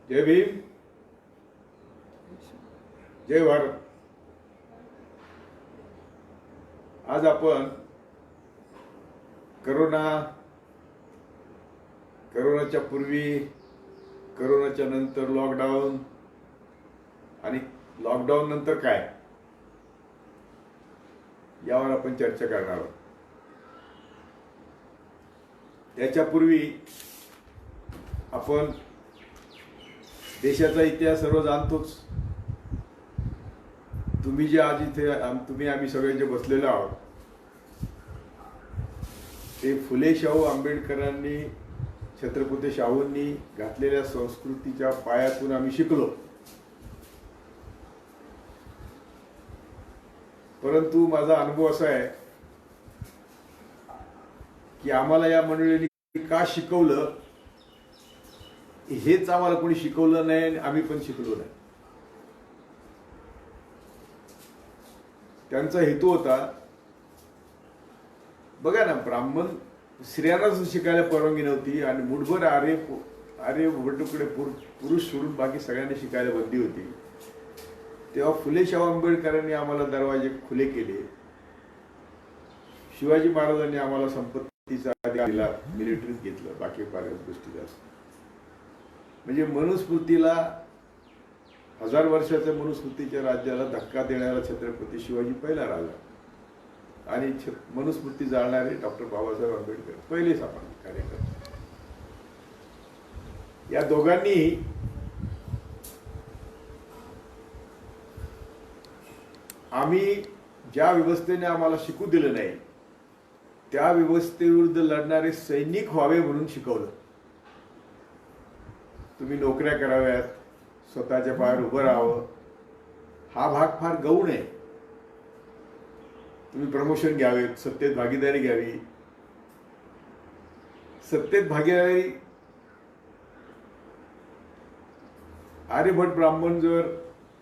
जय भीम, जय भारत. आज आपण करोनाच्या पूर्वी, करोनाच्या नंतर लॉकडाऊन आणि लॉकडाऊन नंतर काय यावर आपण चर्चा करणार आहोत. त्याच्यापूर्वी आपण देशाचा इतिहास सर्व जाणतोच. तुम्ही जे आज इथे आम्ही सगळे जे बसलेलो आहोत ते फुले शाहू आंबेडकरांनी, छत्रपती शाहूंनी घातलेल्या संस्कृतीच्या पायातून आम्ही शिकलो. परंतु माझा अनुभव असा आहे की आम्हाला या मंडळींनी का शिकवलं हेच आम्हाला कोणी शिकवलं नाही आणि आम्ही पण शिकलो नाही. त्यांचा हेतू होता, बघा ना, ब्राह्मण स्त्रियांनाच शिकायला परवानगी नव्हती आणि मुठभर आर्य वटुकडे पुरुष सोडून बाकी सगळ्यांनी शिकायला बंदी होती. तेव्हा फुले शाहू आंबेडकरांनी आम्हाला दरवाजे खुले केले. शिवाजी महाराजांनी आम्हाला संपत्तीचा अधिकार दिला, मिलिटरीत घेतलं, बाकी बऱ्याच गोष्टी जास्त. म्हणजे मनुस्मृतीला, 1000 वर्षाच्या मनुस्मृतीच्या राज्याला धक्का देणारा छत्रपती शिवाजी पहिला राजा आणि मनुस्मृती जाळणारे डॉक्टर बाबासाहेब आंबेडकर पहिले सामाजिक कार्यकर्ते. या दोघांनी आम्ही ज्या व्यवस्थेने आम्हाला शिकू दिलं नाही त्या व्यवस्थेविरुद्ध लढणारे सैनिक व्हावे म्हणून शिकवलं. तुम्ही नोकऱ्या कराव्यात, स्वतःच्या पायावर उभं राहावं, हा भाग फार गौण आहे. तुम्ही प्रमोशन घ्यावेत, सत्तेत भागीदारी घ्यावी. सत्तेत भागीदारी आर्यभट ब्राह्मण जर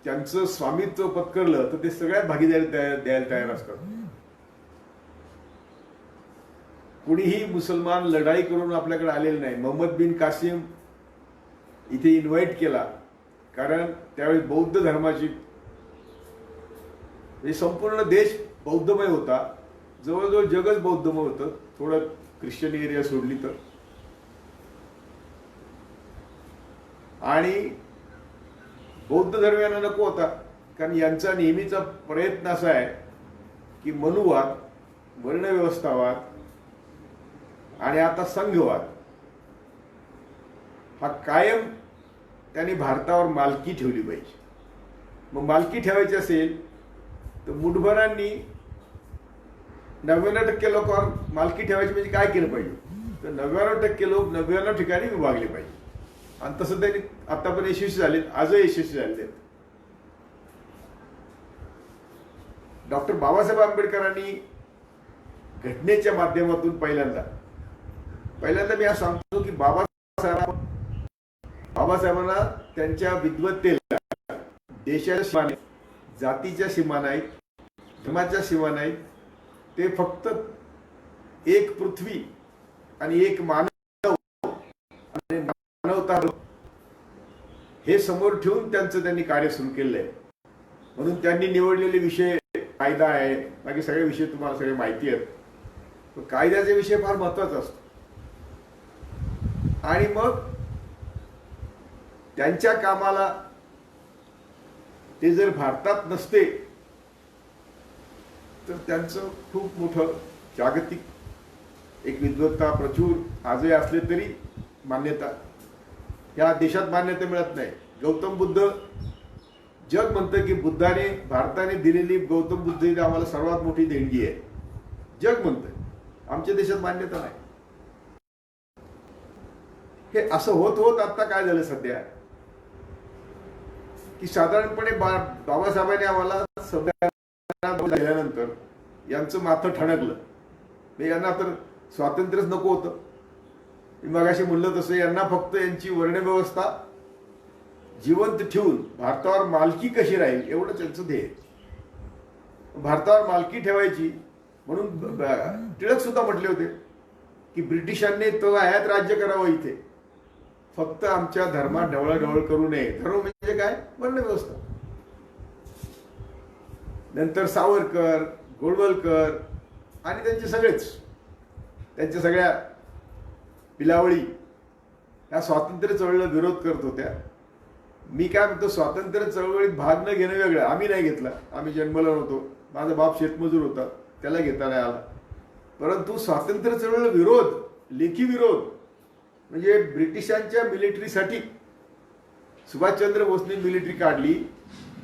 त्यांचं स्वामित्व पत्करलं तर ते सगळ्यात भागीदारी द्यायला तयार असतात. कुणीही मुसलमान लढाई करून आपल्याकडे आलेले नाही. मोहम्मद बिन कासिम इथे इन्व्हाइट केला कारण त्यावेळी बौद्ध धर्माची, संपूर्ण देश बौद्धमय होता. जवळजवळ जगच बौद्धमय होतं, थोडं ख्रिश्चन एरिया सोडली तर. आणि बौद्ध धर्मियांना नको होता कारण यांचा नेहमीचा प्रयत्न असा आहे की मनुवाद, वर्णव्यवस्थावाद आणि आता संघवाद हा कायम त्यांनी भारतावर मालकी ठेवली पाहिजे. मग मालकी ठेवायची असेल तर मुठभरांनी 99% लोकांवर मालकी ठेवायची म्हणजे काय केलं पाहिजे तर 99% लोक 99 ठिकाणी विभागले पाहिजे. आणि तसं त्यांनी आता पण यशस्वी झालेत, आजही यशस्वी झालेले आहेत. डॉक्टर बाबासाहेब आंबेडकरांनी घटनेच्या माध्यमातून पहिल्यांदा मी आज सांगतो की बाबासाहेबांना त्यांच्या विद्वत्तेला देशाच्या सीमा नाहीत, जातीच्या सीमा नाहीत, धर्माच्या सीमा नाहीत. ते फक्त एक पृथ्वी आणि एक मानव आणि मानवता हे समोर ठेवून त्यांनी कार्य सुरू केलेलं आहे. म्हणून त्यांनी निवडलेले विषय कायदा आहे, बाकी सगळे विषय तुम्हाला सगळे माहिती आहेत. पण कायद्याचा विषय फार महत्वाचा असतो. आणि मग त्यांच्या कामाला ते जर भारतात नसते तर त्यांचं खूप मोठं जागतिक एक विद्वत्ता प्रचूर आजही असले तरी मान्यता या देशात मान्यता मिळत नाही. गौतम बुद्ध, जग म्हणतं की भारताने दिलेली गौतम बुद्ध ही आम्हाला सर्वात मोठी देणगी आहे. जग म्हणतं, आमच्या देशात मान्यता नाही. हे असं होत होत आता काय झालं सध्या की साधारणपणे बाबासाहेबांनी आम्हाला संविधान दिल्यानंतर यांचं माथं ठणकलं. यांना तर स्वातंत्र्यच नको होतं. मी मगाशी म्हणलं तसं यांना फक्त यांची वर्णव्यवस्था जिवंत ठेवून भारतावर मालकी कशी राहील एवढं त्यांचं ध्येय. भारतावर मालकी ठेवायची म्हणून टिळक सुद्धा म्हटले होते की ब्रिटिशांनी तो आयात राज्य करावं इथे. फक्त आमच्या धर्मात ढवळाढवळ करू नये. धर्म म्हणजे काय? वर्णव्यवस्था. नंतर सावरकर, गोळवलकर आणि त्यांच्या सगळ्या पिलावळी या स्वातंत्र्य चळवळीला विरोध करत होत्या. मी काय म्हणतो, स्वातंत्र्य चळवळीत भाग न घेणं वेगळं. आम्ही नाही घेतला, आम्ही जन्मला नव्हतो. माझा बाप शेतमजूर होता, त्याला घेता नाही आला. परंतु स्वातंत्र्य चळवळीला विरोध, लेखी विरोध म्हणजे ब्रिटिशांच्या मिलिटरीसाठी सुभाषचंद्र बोसने मिलिटरी काढली,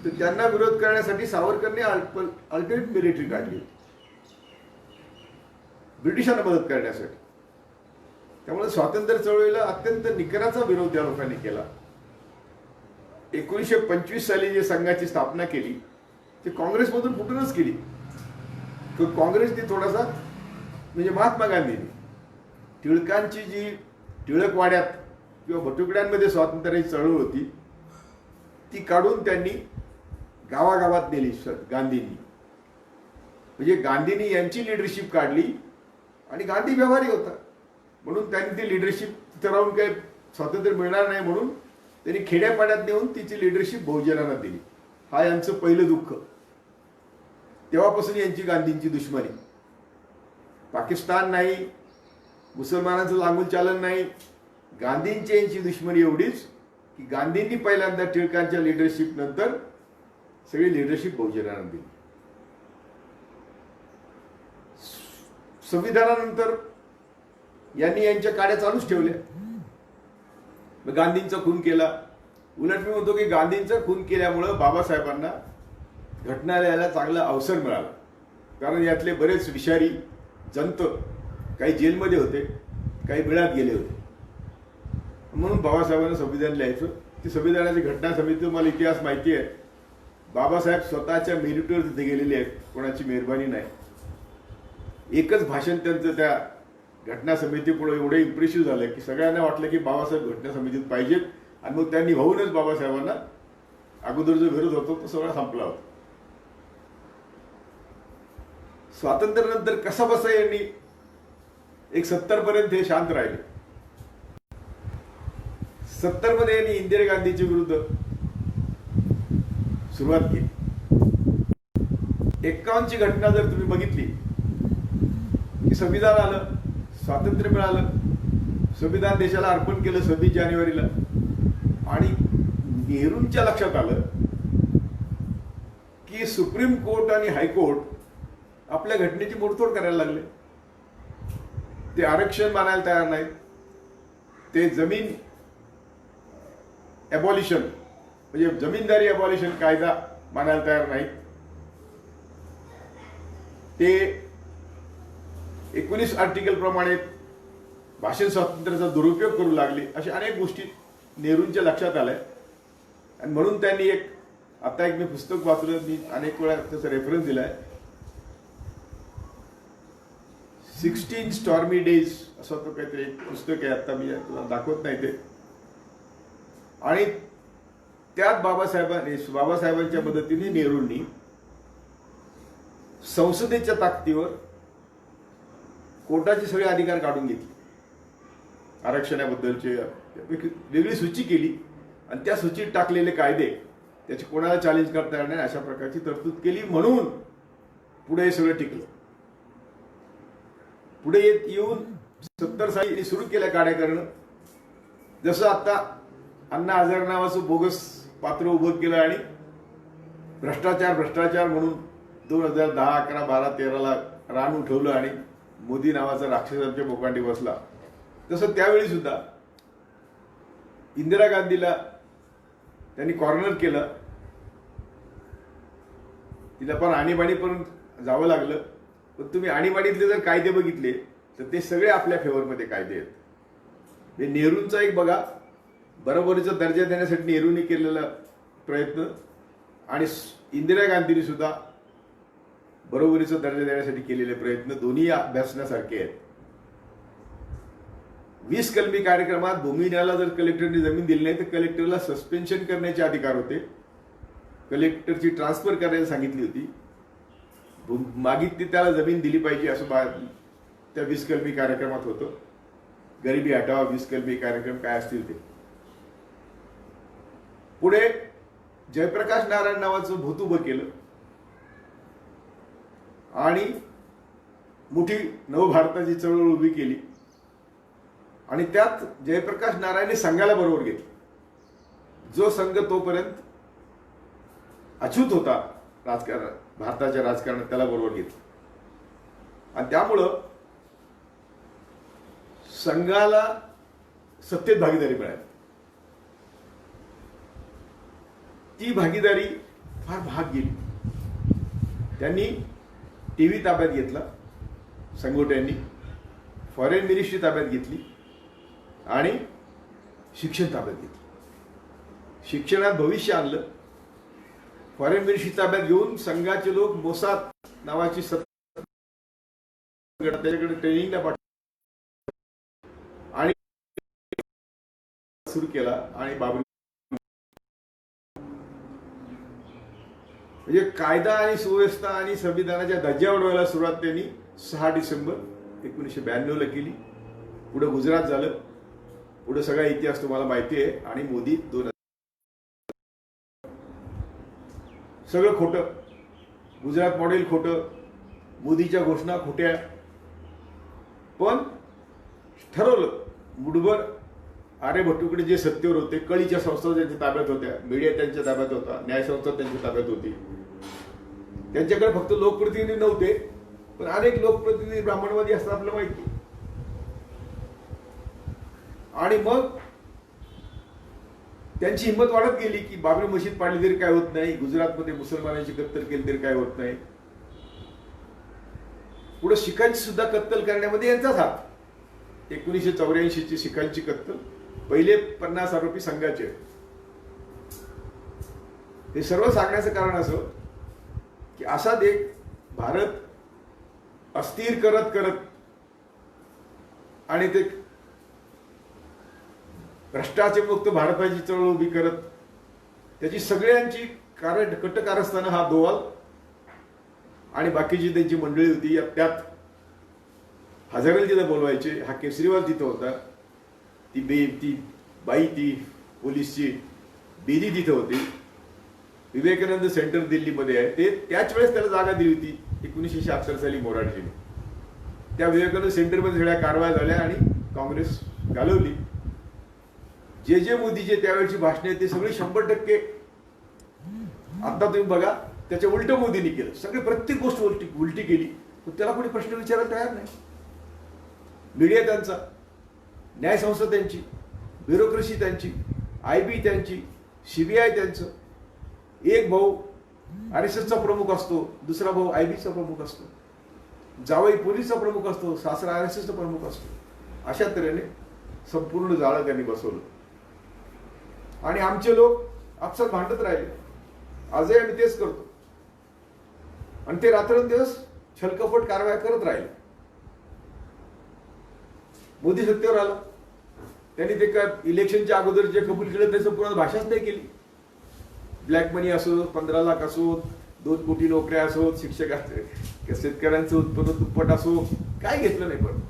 तर त्यांना विरोध करण्यासाठी सावरकरने अल्टरनेट मिलिटरी काढली ब्रिटिशांना मदत करण्यासाठी. त्यामुळे स्वातंत्र्य चळवळीला अत्यंत निकराचा विरोध त्या लोकांनी केला. 1925 साली जे संघाची स्थापना केली ते काँग्रेसमधून फुटूनच केली. काँग्रेसने थोडासा म्हणजे महात्मा गांधींनी टिळकांची जी टिळकवाड्यात किंवा बटुकड्यांमध्ये स्वातंत्र्याची चळवळ होती ती काढून त्यांनी गावागावात नेली गांधींनी. म्हणजे गांधींनी यांची लिडरशिप काढली आणि गांधी व्यवहारी होता म्हणून त्यांनी ती लिडरशिप तिथं राहून काही स्वातंत्र्य मिळणार नाही म्हणून त्यांनी खेड्यापाड्यात नेऊन तिची लिडरशिप बहुजनांना दिली. हा यांचं पहिलं दुःख. तेव्हापासून यांची गांधींची दुश्मनी. पाकिस्तान नाही, मुसलमानांचं लागून चालन नाही, गांधींची यांची दुश्मनी एवढीच की गांधींनी पहिल्यांदा टिळकांच्या लिडरशिप नंतर सगळी लिडरशिप बहुजनांना दिली. संविधानानंतर यांनी यांच्या काड्या चालूच ठेवल्या. गांधींचा खून केला. उलट मी म्हणतो की गांधींचा खून केल्यामुळं बाबासाहेबांना घटनालयाला चांगला अवसर मिळाला. कारण यातले बरेच विषारी जंत काही जेलमध्ये होते, काही बिळात गेले होते. म्हणून बाबासाहेबांना संविधान लिहायचं. ती संविधानाची घटना समिती, मला इतिहास माहिती आहे. बाबासाहेब स्वतःच्या मेरिटवर तिथे गेलेले आहेत, कोणाची मेहरबानी नाही. एकच भाषण त्यांचं त्या घटना समितीपुढे एवढे इम्प्रेसिव्ह झालं की सगळ्यांना वाटलं की बाबासाहेब घटना समितीत पाहिजेत. आणि मग त्यांनी होऊनच बाबासाहेबांना अगोदर जो विरोध होतो तो सगळा संपला होता. स्वातंत्र्यानंतर कसा बसा यांनी 70 पर्यंत हे शांत राहिले. 70 मध्ये यांनी इंदिरा गांधीच्या विरुद्ध सुरुवात केली. 51 ची घटना जर तुम्ही बघितली की संविधान आलं, स्वातंत्र्य मिळालं, संविधान देशाला अर्पण केलं 26 जानेवारीला. आणि नेहरूंच्या लक्षात आलं की सुप्रीम कोर्ट आणि हायकोर्ट आपल्या घटनेची मोडतोड करायला लागले. ते आरक्षण मानायला तयार नाहीत, ते जमीन अबॉलिशन म्हणजे जमीनदारी अबॉलिशन कायदा मानायला तयार नाहीत, ते 19 आर्टिकल प्रमाणे भाषण स्वातंत्र्याचा दुरुपयोग करू लागले. अशा अनेक गोष्टी नेहरूंच्या लक्षात आल्या. आणि म्हणून त्यांनी आता एक मी पुस्तक वाचलं, मी अनेक वेळा त्याचा रेफरन्स दिलाय. 16 स्टॉर्मी डेज असं तो काहीतरी एक पुस्तक आहे. आता मी तुला दाखवत नाही ते. आणि त्यात बाबासाहेबांच्या मदतीने नेहरूंनी संसदेच्या ताकदीवर कोर्टाचे सगळे अधिकार काढून घेतले. आरक्षणाबद्दलचे वेगळी सूची केली आणि त्या सूचीत टाकलेले कायदे त्याची कोणाला चॅलेंज करता येणार नाही अशा प्रकारची तरतूद केली. म्हणून पुढे हे सगळं टिकलं. पुढे येऊन 70 साली सुरू केल्या काड्या करणं. जसं आता अण्णा हजारे नावाचं बोगस पात्र उभं केलं आणि भ्रष्टाचार म्हणून 2010, 11, 12, 13ला रान उठवलं आणि मोदी नावाचा राक्षसांच्या बोकांडी बसला. तसं त्यावेळी सुद्धा इंदिरा गांधीला त्यांनी कॉर्नर केलं. तिला पण आणीबाणीपर्यंत जावं लागलं. पण तुम्ही आणीबाणीतले जर कायदे बघितले तर ते सगळे आपल्या फेवरमध्ये कायदे आहेत. हे नेहरूंचा एक बघा, बरोबरीचा दर्जा देण्यासाठी नेहरूंनी केलेला प्रयत्न आणि इंदिरा गांधींनी सुद्धा बरोबरीचा दर्जा देण्यासाठी केलेले प्रयत्न दोन्ही अभ्यासण्यासारखे आहेत. 20 कलमी कार्यक्रमात भूमिहीनाला जर कलेक्टरने जमीन दिली नाही तर कलेक्टरला सस्पेन्शन करण्याचे अधिकार होते. कलेक्टरची ट्रान्सफर करायला सांगितली होती. मागितली त्याला जमीन दिली पाहिजे असं त्या 20 कलमी कार्यक्रमात होतं. गरिबी हटावा 20 कलमी कार्यक्रम काय असतील ते. पुढे जयप्रकाश नारायण नावाचं भूत उभं केलं आणि मोठी नवभारताची चळवळ उभी केली आणि त्यात जयप्रकाश नारायणने संघाला बरोबर घेतलं. जो संघ तोपर्यंत अछूत होता भारताच्या राजकारणात, त्याला बरोबर घेतलं आणि त्यामुळं संघाला सत्तेत भागीदारी मिळाली. ती भागीदारी फार महाग गेली. त्यांनी टीव्ही ताब्यात घेतला संघोट्यांनी, फॉरेन मिनिस्ट्री ताब्यात घेतली आणि शिक्षण ताब्यात घेतलं. शिक्षणात भविष्य आणलं. फॉरेन मिनिस्ट्री ताब्यात घेऊन संघाचे लोक मोसाद नावाची त्याच्याकडे ट्रेनिंगला पाठवलं आणि सुरू केला आणि बाबरी म्हणजे कायदा आणि सुव्यवस्था आणि संविधानाच्या धज्जा उडवायला सुरुवात त्यांनी 6 डिसेंबर 1992 ला केली. पुढे गुजरात झालं, पुढे सगळा इतिहास तुम्हाला माहिती आहे. आणि मोदी 2000 सगळं खोटं, गुजरात मॉडेल खोटं, मोदीच्या घोषणा खोट्या. पण ठरवलं मुठभर आर्यभट्टूकडे जे सत्तेवर होते, कळीच्या संस्था त्यांच्या ताब्यात होत्या, मीडिया त्यांच्या ताब्यात होता, न्यायसंस्था त्यांच्या ताब्यात होती. त्यांच्याकडे फक्त लोकप्रतिनिधी नव्हते, पण अनेक लोकप्रतिनिधी ब्राह्मणवादी असतात आपल्याला माहिती. आणि मग त्यांची हिंमत वाढत गेली की बाबरी मशीद पाडली तरी काय होत नाही, गुजरातमध्ये मुसलमानांची कत्तल केली तरी काय होत नाही. पुढे शिखांची सुद्धा कत्तल करण्यामध्ये यांचाच हात. 1984 ची शिखांची कत्तल, पहिले 50 आरोपी संघाचे. हे सर्व सांगण्याचं कारण असं की असा देश भारत अस्थिर करत करत आणि ते भ्रष्टाचार मुक्त भारताची चळवळ उभी करत त्याची सगळ्यांची कटकारस्थानं हा दोवाल आणि बाकीची त्यांची मंडळी होती. त्यात हजारेला तिथं बोलवायचे. हा केसरीवाल तिथं होता, ती बाई ती पोलीसची बेदी तिथं होती. विवेकानंद सेंटर दिल्लीमध्ये आहे, ते त्याच वेळेस त्याला जागा दिली होती 1976 साली मोरारजीने. त्या विवेकानंद सेंटरमध्ये सगळ्या कारवाया झाल्या आणि काँग्रेस घालवली. जे मोदीचे त्यावेळेची भाषणे ते सगळी 100% आता तुम्ही बघा त्याच्या उलट मोदींनी केलं. सगळे प्रत्येक गोष्ट उलटी केली, पण त्याला कोणी प्रश्न विचारायला तयार नाही. मीडिया त्यांचा, न्यायसंस्था त्यांची, ब्युरोक्रेसी त्यांची, IB त्यांची, CBI त्यांचं. एक भाऊ RSSचा प्रमुख असतो, दुसरा भाऊ IBचा प्रमुख असतो, जावई पोलीसचा प्रमुख असतो, सासरा RSSचा प्रमुख असतो. अशा तऱ्हेने संपूर्ण जाळं त्यांनी बसवलं आणि आमचे लोक आपसात भांडत राहिले. आजही आम्ही तेच करतो आणि ते रात्रंदिवस छलकपट कारवाया करत राहिले. मोदी सत्तेवर आला, त्यांनी ते काय इलेक्शनच्या अगोदर जे कबूल केलं त्याचं पूर्ण भाषाच नाही केली. ब्लॅक मनी असो, 15 लाख असो, 2 कोटी नोकऱ्या असो, शिक्षक शेतकऱ्यांचं उत्पन्न दुप्पट असो, काय घेतलं नाही. पण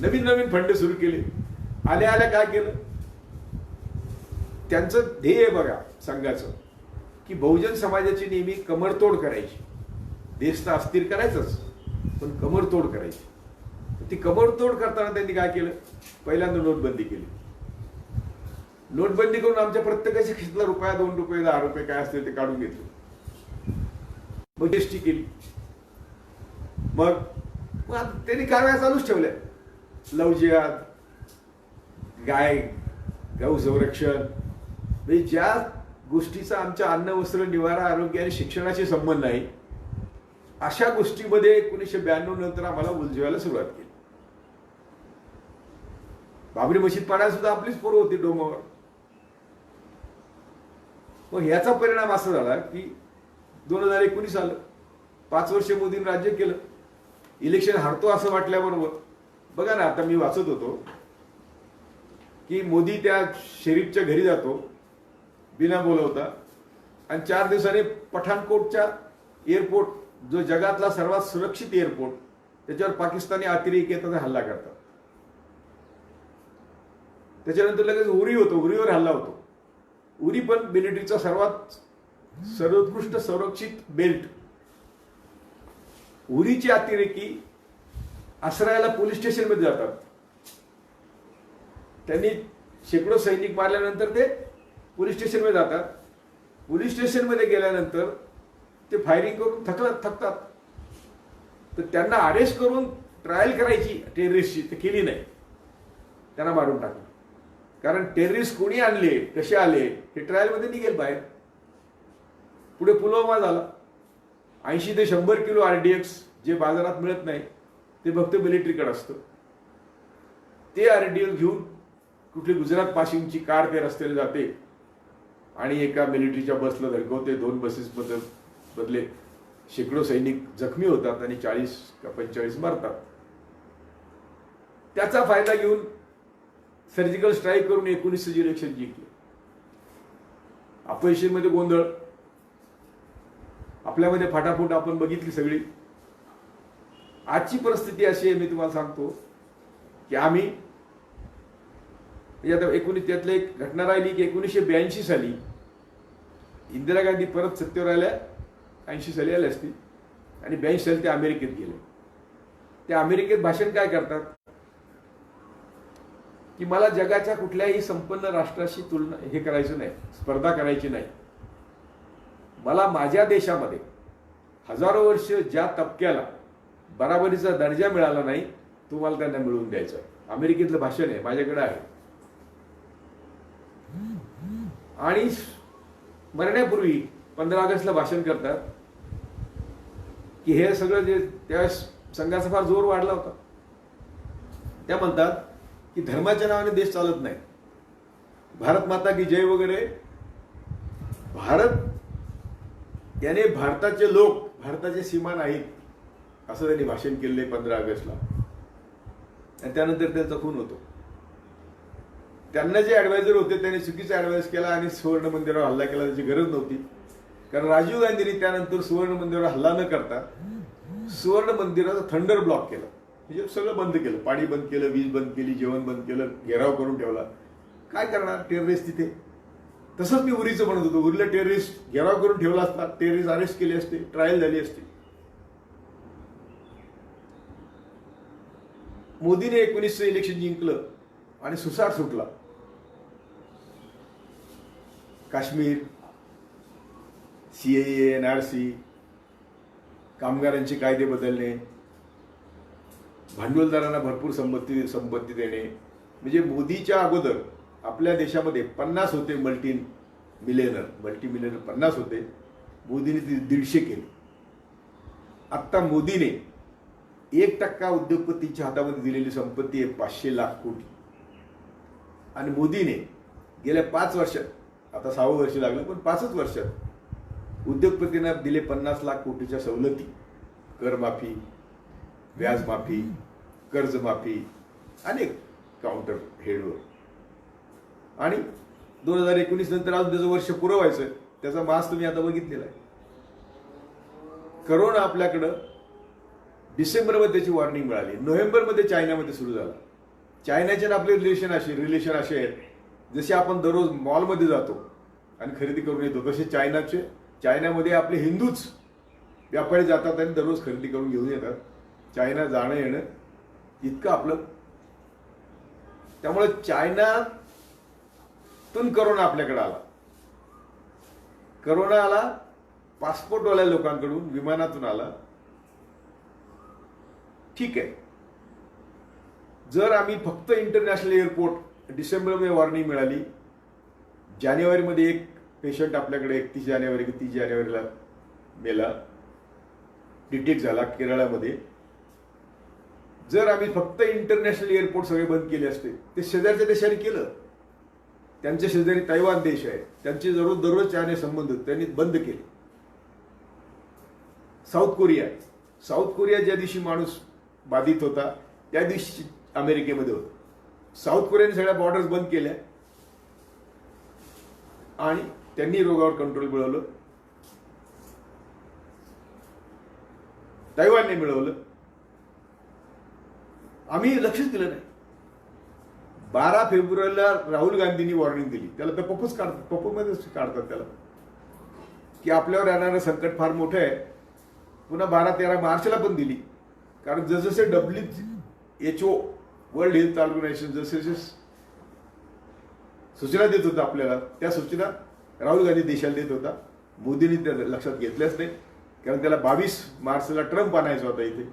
नवीन फंड सुरू केले. आल्या काय केलं, त्यांचं ध्येय बघा संघाचं की बहुजन समाजाची नेहमी कमरतोड करायची. देश तर अस्थिर करायचंच, पण कमरतोड करायची. ती कमरतोड करताना त्यांनी काय केलं, पहिल्यांदा नोटबंदी केली. नोटबंदी करून आमच्या प्रत्येकाच्या खिशातला रुपया, 2 रुपये, 10 रुपये काय असतील ते काढून घेतले. मग GST केली. मग त्यांनी कारवाया चालूच ठेवल्या. लव जिहाद, गौ संरक्षण, म्हणजे ज्या गोष्टीचा आमच्या अन्न, वस्त्र, निवारा, आरोग्य आणि शिक्षणाशी संबंध नाही, अशा गोष्टीमध्ये 1992 नंतर आम्हाला उलझवायला सुरुवात केली. बाबरी मशीद पाडायला सुद्धा आपलीच पोरं होती डोमावर. मग ह्याचा परिणाम असा झाला की 2019 आलं, 5 वर्ष मोदींनी राज्य केलं. इलेक्शन हारतो असं वाटल्याबरोबर बघा ना, आता मी वाचत होतो की मोदी त्या शरीफच्या घरी जातो बिना बोलवता आणि 4 दिवसांनी पठाणकोटच्या एअरपोर्ट, जो जगातला सर्वात सुरक्षित एअरपोर्ट, त्याच्यावर पाकिस्तानी अतिरेकी येतात, हल्ला करतात. त्याच्यानंतर लगेच उरी होतो, उरीवर हल्ला होतो. उरी पण मिलिटरीचा सर्वोत्कृष्ट संरक्षित बेल्ट. उरीचे अतिरेकी आश्रयाला पोलीस स्टेशनमध्ये जातात. त्यांनी शेकडो सैनिक मारल्यानंतर ते पोलीस स्टेशनमध्ये जातात. पोलीस स्टेशनमध्ये गेल्यानंतर ते फायरिंग करून थकतात. तर त्यांना अरेस्ट करून ट्रायल करायची टेररिस्टची, ते केली नाही. त्यांना मारून टाकलं. कारण टेररिस्ट कोणी आणले, कसे आले, हे ट्रायलमध्ये निघेल बाहेर. पुढे पुलवामा झाला. 80 ते 100 किलो RDX जे बाजारात मिळत नाही, ते फक्त मिलिटरीकडे असतं. ते RDX घेऊन कुठली गुजरात पासिंगची कार ते रस्त्याला जाते आणि एका मिलिटरीच्या बसला धडकवते. 2 बसेस बदले शेकडो सैनिक जखमी होतात आणि 40 का 45 मरतात. त्याचा फायदा घेऊन सर्जिकल स्ट्राईक करून 19 इलेक्शन जिंकले. अपयशीमध्ये गोंधळ, आपल्यामध्ये फाटाफूट आपण बघितली सगळी. आजची परिस्थिती अशी आहे, मी तुम्हाला सांगतो की आम्ही आता त्यातलं एक घटना राहिली की 1982 साली इंदिरा गांधी परत सत्तेवर आल्या. 80 साली आल्या असतील आणि 82 साली ते अमेरिकेत गेले. ते अमेरिकेत भाषण काय करतात की मला जगाच्या कुठल्याही संपन्न राष्ट्राशी तुलना हे करायचं नाही, स्पर्धा करायची नाही. मला माझ्या देशामध्ये हजारो वर्ष ज्या तबक्याला बराबरीचा दर्जा मिळाला नाही, तो मला त्यांना मिळवून द्यायचा आहे. अमेरिकेतलं भाषण आहे, माझ्याकडे आहे. आणि मरण्यापूर्वी 15 ऑगस्टला भाषण करतात की हे सगळं जे त्या संघाचा फार जोर वाढला होता. त्या म्हणतात की धर्माच्या नावाने देश चालत नाही, भारत माता की जय वगैरे. भारत याने भारताचे लोक भारताचे सीमा नाहीत, असं त्यांनी भाषण केले 15 ऑगस्टला. आणि त्यानंतर त्यांचा खून होतो. त्यांना जे ऍडवायझर होते त्यांनी चुकीचा ऍडवाइस केला आणि सुवर्ण मंदिरावर हल्ला केला. त्याची गरज नव्हती, कारण राजीव गांधींनी त्यानंतर सुवर्ण मंदिरावर हल्ला न करता सुवर्ण मंदिराचं थंडर ब्लॉक केलं. म्हणजे सगळं बंद केलं, पाणी बंद केलं, वीज बंद केली, जेवण बंद केलं, घेराव करून ठेवला. काय करणार टेररिस्ट तिथे? तसंच मी उरीचं म्हणत होतो, उरीला टेररिस्ट घेराव करून ठेवला असता, टेररिस्ट अरेस्ट केले असते, ट्रायल झाली असती. मोदीने 19 इलेक्शन जिंकलं आणि सुसाट सुटला. काश्मीर, CAA, NRC, कामगारांचे कायदे बदलणे, भांडवलदारांना भरपूर संपत्ती देणे. म्हणजे मोदीच्या अगोदर आपल्या देशामध्ये 50 होते मल्टी मिलेनर 50 होते. मोदीने 150 केले. आत्ता मोदीने 1% उद्योगपतींच्या हातामध्ये दिलेली संपत्ती आहे 500 लाख कोटी. आणि मोदीने गेल्या 5 वर्षात, आता 6वं वर्ष लागलं, पण 5च वर्षात उद्योगपतींना दिले 50 लाख कोटीच्या सवलती. करमाफी, व्याजमाफी, कर्जमाफी, अनेक काउंटर हेडवर. आणि 2019 नंतर अजून त्याचं वर्ष पुरवायचं, त्याचा मास तुम्ही आता बघितलेला आहे. करोना आपल्याकडं डिसेंबरमध्ये त्याची वॉर्निंग मिळाली, नोव्हेंबरमध्ये चायनामध्ये सुरू झाला. चायनाचे आपले रिलेशन असे आहेत, जसे आपण दररोज मॉलमध्ये जातो आणि खरेदी करून येतो, तसे चायनामध्ये आपले हिंदूच व्यापारी जातात आणि दररोज खरेदी करून घेऊन येतात. चायना जाणं येणं इतकं आपलं. त्यामुळे चायनातून करोना आपल्याकडे आला. करोना आला पासपोर्टवाल्या लोकांकडून, विमानातून आला. ठीक आहे, जर आम्ही फक्त इंटरनॅशनल एअरपोर्ट, डिसेंबरमध्ये वॉर्निंग मिळाली, जानेवारीमध्ये एक पेशंट आपल्याकडे 31 जानेवारी की 30 जानेवारीला मेला, डिटेक्ट झाला केरळामध्ये. जर आम्ही फक्त इंटरनॅशनल एअरपोर्ट सगळे बंद केले असते, ते शेजारच्या देशाने केलं. त्यांच्या शेजारी तैवान देश आहे, त्यांचे दररोज चायना संबंध होते, त्यांनी बंद केले. साऊथ कोरिया ज्या दिवशी माणूस बाधित होता त्या दिवशी अमेरिकेमध्ये होता. साऊथ कोरियाने सगळ्या बॉर्डर्स बंद केल्या आणि त्यांनी रोगावर कंट्रोल मिळवलं. तैवानने मिळवलं. आम्ही लक्षच दिलं नाही. 12 फेब्रुवारीला राहुल गांधींनी वॉर्निंग दिली. त्याला तर पप्पूमध्येच काढतात त्याला, की आपल्यावर येणारं संकट फार मोठं आहे. पुन्हा 12-13 मार्चला पण दिली. कारण जसजसे WHO वर्ल्ड हेल्थ ऑर्गनायझेशन जसे सूचना देत होता आपल्याला, त्या सूचना राहुल गांधी देशाला देत होता. मोदींनी त्या लक्षात घेतल्याच नाही. कारण त्याला 22 मार्चला ट्रम्प आणायचा होता इथे.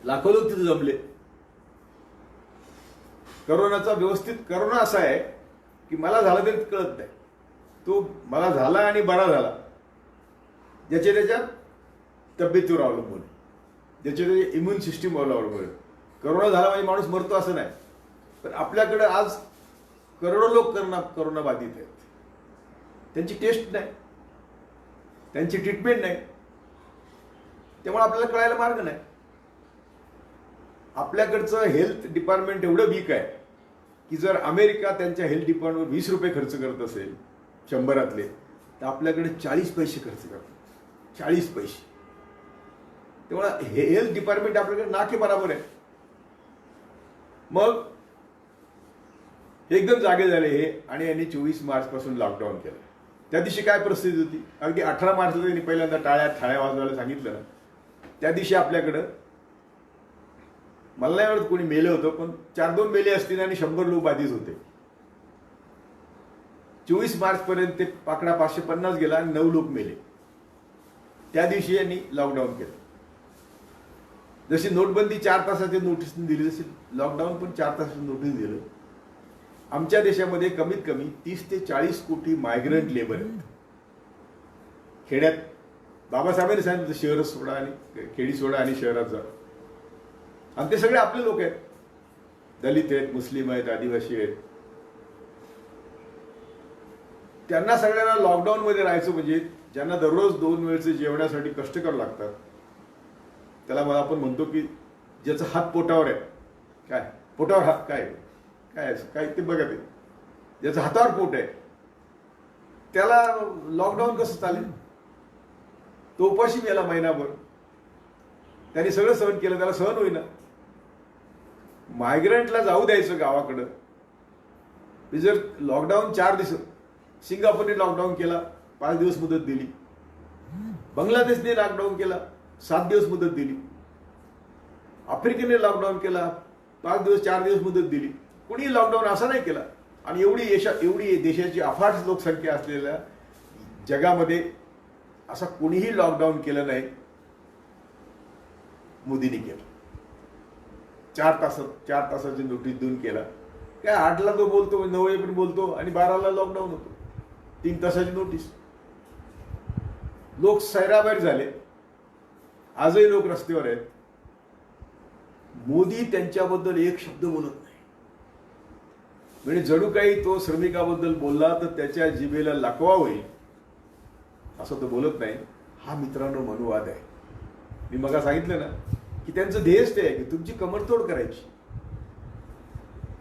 लाखो लोक तिथे जमले. करोना असा आहे की मला झाला तरी कळत नाही. तो मला झाला आणि बरा झाला ज्याच्या त्याच्या तब्येतीवर अवलंबून, ज्याच्या त्याच्या इम्युन सिस्टीमवर अवलंबून. करोना झाला म्हणजे माणूस मरतो असं नाही. पण आपल्याकडे आज करोडो लोक करोना बाधित आहेत. त्यांची टेस्ट नाही, त्यांची ट्रीटमेंट नाही. त्यामुळे आपल्याला कळायला मार्ग नाही. आपल्याकडचं हेल्थ डिपार्टमेंट एवढं वीक आहे की जर अमेरिका त्यांच्या हेल्थ डिपार्टमेंटवर 20 रुपये खर्च करत असेल 100 तर आपल्याकडे 40 पैसे खर्च करतात. 40 पैसे. त्यामुळे हेल्थ डिपार्टमेंट आपल्याकडे नाके बराबर आहे. मग एकदम जागे झाले हे आणि यांनी 24 मार्च पासून लॉकडाऊन केलं. त्या दिवशी काय परिस्थिती होती? अगदी 18 मार्चला त्यांनी पहिल्यांदा थाळ्या वाजवायला सांगितलं ना, त्या दिवशी आपल्याकडं मला नाही वाटत कोणी मेले होतं, पण 4-2 मेले असतील आणि 100 लोक बाधित होते. 24 मार्च पर्यंत ते पाकडा 550 गेला आणि 9 लोक मेले. त्या दिवशी यांनी लॉकडाऊन केलं. जशी नोटबंदी 4 तासाची नोटीस दिली, जशी लॉकडाऊन पण 4 तासाची नोटीस दिलं. आमच्या देशामध्ये कमीत कमी 30 ते 40 कोटी मायग्रंट लेबर आहेत. खेड्यात बाबासाहेबांनी सांगितलं शहर सोडा आणि खेडी सोडा आणि शहरात जा. आणि ते सगळे आपले लोक आहेत. दलित आहेत, मुस्लिम आहेत, आदिवासी आहेत. त्यांना सगळ्यांना लॉकडाऊन मध्ये राहायचं म्हणजे ज्यांना दररोज 2 वेळचे जेवणासाठी कष्ट करावं लागतात, त्याला मला आपण म्हणतो की ज्याचा हात पोटावर आहे, काय पोटावर हात काय काय ते बघा, ते ज्याचं हातावर पोट आहे त्याला लॉकडाऊन कसं चालेल? तो उपाशी मेला महिनाभर. त्यांनी सगळं सहन केलं, त्याला सहन होईना. मायग्रंटला जाऊ द्यायचं गावाकडं. जर लॉकडाऊन 4 दिवस, सिंगापूरने लॉकडाऊन केला 5 दिवस मुदत दिली. बांगलादेशने लॉकडाऊन केला 7 दिवस मुदत दिली. आफ्रिकेने लॉकडाऊन केला 5 दिवस 4 दिवस मुदत दिली. कोणी लॉकडाऊन असा नाही केला. आणि एवढी देशाची अफाट लोकसंख्या असलेल्या जगामध्ये असा कोणीही लॉकडाऊन केलं नाही. मोदींनी केलं. 4 तासाची नोटीस देऊन केला. काय 8ला तो बोलतो, 9 पण बोलतो आणि 12ला लॉकडाऊन होतो. 3 तासाची नोटीस. लोक सैराबाहेर झाले. आजही लोक रस्त्यावर आहेत. मोदी त्यांच्याबद्दल एक शब्द बोलत नाही. म्हणजे जणू काही तो श्रमिकाबद्दल बोलला तर त्याच्या जिभेला लाकवा होईल असं तो बोलत नाही. हा मित्रांनो मनुवाद आहे. मी मग सांगितलं ना की त्यांचं ध्येयच ते आहे की तुमची कमरतोड करायची,